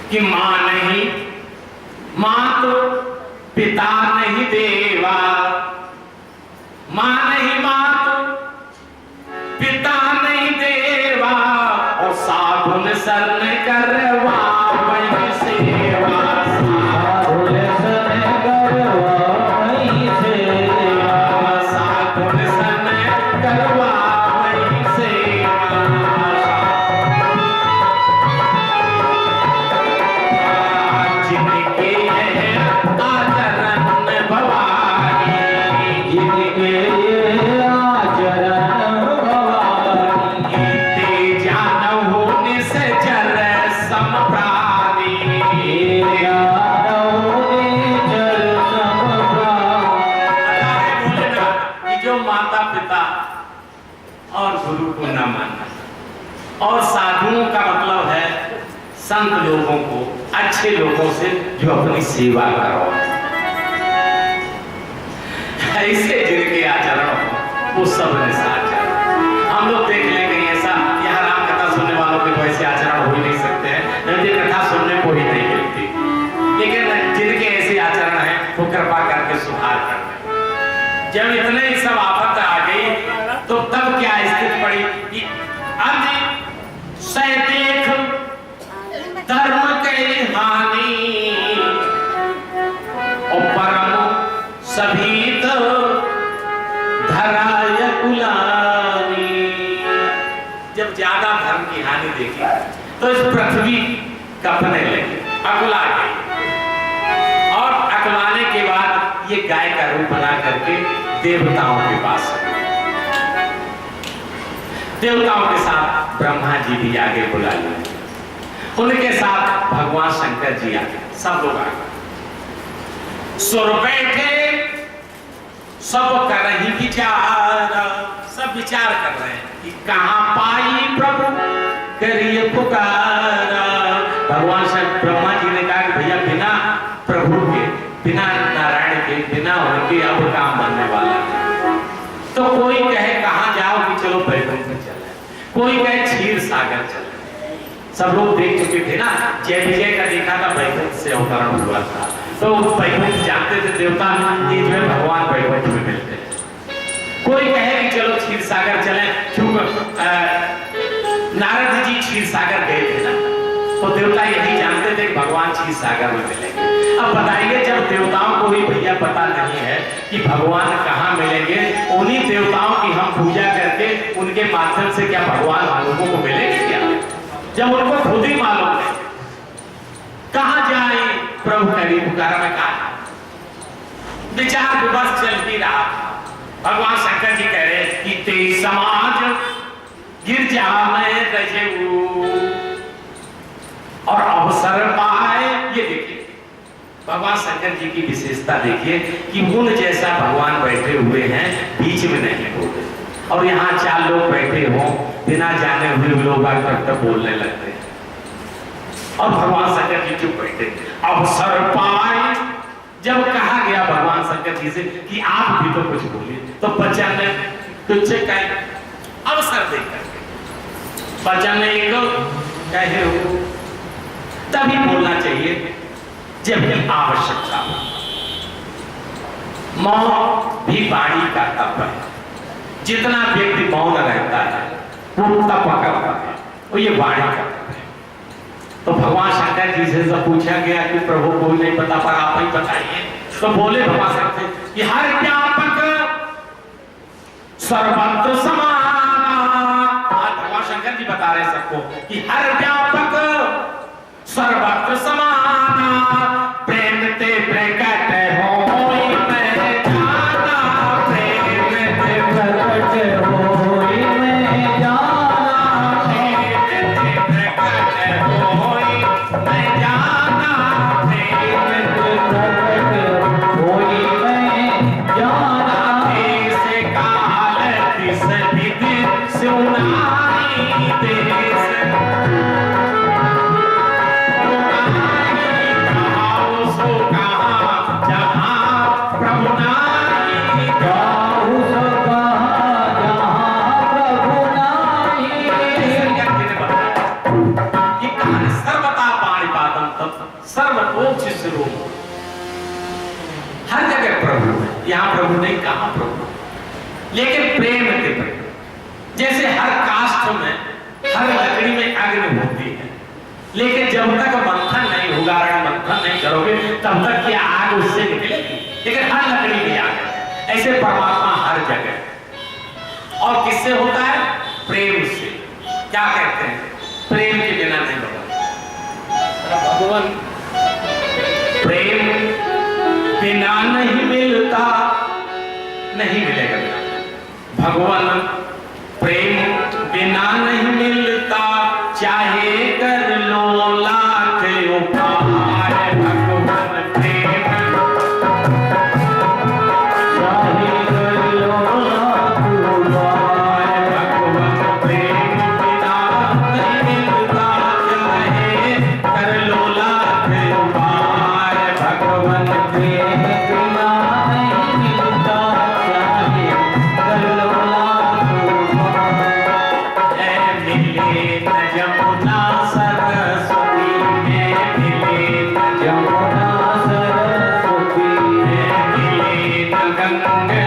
कि मां नहीं, मां तो पिता नहीं देवा, मां नहीं, मां तो पिता नहीं देवा, और साधुन शरण करवा वही सेवा, साधुन शरण करवा वही सेवा, साधुन शरण करवा वही सेवा, जिनके आचरण भवानी, जिनके आचरण भवानी, ते जानहु निश्चर सम प्राणी, ते जानहु निश्चर सम प्राणी। कि जो माता पिता और गुरु को न मानना, और साधुओं का मतलब है संत लोगों को, अच्छे लोगों से जो अपनी सेवा करो, ऐसे जिनके आचरण हो वो सब निशाचर। हम लोग देख लेंगे ऐसा, यहाँ राम कथा सुनने वालों के तो ऐसे आचरण हो ही नहीं सकते हैं, नंदी कथा सुनने को ही नहीं मिलती, लेकिन जिनके ऐसे आचरण है वो कृपा करके सुधार कर दें। जब इतने ही सब आफत आ गई तो तब क्या स्थिति पड़ी कि अंत सह देख धर्म के हानि, और परम सभी तो धराय कुलानी। जब ज्यादा धर्म की हानि देखी तो इस पृथ्वी कपने लगी, अकुला गई, और अकुलाने के बाद ये गाय का रूप बना करके देवताओं के पास, देवताओं के साथ ब्रह्मा जी भी आगे बुला लिए, उनके साथ भगवान शंकर जी आगे, सब लोग आगे सुर बैठे, सब कर ही विचार, सब विचार कर रहे हैं कि कहां पाई प्रभु करिए पुकार। भगवान शंकर ब्रह्मा जी ने कहा कि भैया बिना प्रभु के, बिना नारायण के, बिना उनके अब काम बनने वाला है। तो कोई कहे कहां जाओ कि चलो बैकुंठ चले, कोई कहे क्षीर सागर चले। सब लोग देख चुके थे ना, जय विजय का देखा था, बैकुंठ से अवतरण हुआ था, तो बैकुंठ जानते थे देवता कि जो है भगवान बैकुंठ में मिलते हैं। कोई कहे कि चलो क्षीर सागर चले, क्योंकि नारद जी क्षीर सागर गए थे ना, तो देवता यही जानते थे कि भगवान क्षीर सागर में मिलेंगे। अब बताइए, जब देवताओं को भी भैया पता नहीं है कि भगवान कहाँ मिलेंगे, उन्हीं देवताओं की हम पूजा करके उनके माध्यम से क्या भगवान हम लोगों को मिलेंगे क्या? जब उनको खुद ही मालूम है कहां जाए प्रभु करी पुकारा में कहा विचार विमर्श चल भी रहा था। भगवान शंकर जी कह रहे कि तेज समाज गिर जा में रजे और अवसर पाए। ये देखिए भगवान शंकर जी की विशेषता देखिए कि मुन जैसा भगवान बैठे हुए हैं, बीच में नहीं बोले, और यहाँ चार लोग बैठे हों बिना जाने हुए लोग आकर बोलने लगते हैं और भगवान शंकर जी चुप बैठे। अवसर पाए जब कहा गया भगवान शंकर जी से कि आप भी तो कुछ बोलिए, तो बच्चन ने कुछ कहे अवसर देकर बच्चन ने एक कहे हो तभी बोलना चाहिए जब भी आवश्यकता हो। मौन भी वाणी का तप है। जितना व्यक्ति मौन रहता है वो तप करता है, वो ये वाणी का तप है। तो भगवान शंकर जी से जब पूछा गया कि प्रभु कोई नहीं पता पर आप ही बताइए, तो बोले भगवान शंकर कि हर व्यापक सर्वत्र समान। भगवान शंकर जी बता रहे सबको कि हर व्यापक सर्वत्र समान, प्रेम ते प्रकट होई मैं जाना, प्रेम ते प्रकट होई मैं जाना, प्रेम ते प्रकट होई मैं जाना, प्रेम ते प्रकट होई मैं जाना। ऐसे काल तिस विधि सुनाई देश हर जगह प्रभु है, यहाँ प्रभु नहीं कहा प्रभु, लेकिन प्रेम के प्रभु। जैसे हर काष्ठ में हर लकड़ी में अग्नि होती है, लेकिन जब तक मंथन नहीं होगा, मंथन नहीं करोगे तब तक क्या आग उससे निकलेगी, लेकिन हर लकड़ी में आग है। ऐसे परमात्मा हर जगह, और किससे होता है? प्रेम से। क्या कहते हैं? प्रेम के बिना नहीं होगा भगवान। प्रेम बिना नहीं मिलता, नहीं मिलेगा भगवान। प्रेम बिना नहीं मिलता, चाहे कर लो लाख उपाय। भगवान प्रेम चाहे कर लो लाख उपाय। भगवान प्रेम बिना नहीं मिलता, चाहे कर लो लाख उपाय। भगवान प्रेम बिना नहीं मिलता, चाहे कर लो लाख उपाय। मिले न जमुना सरस्वती में, मिले न जमुना सरस्वती में, मिले न गंगा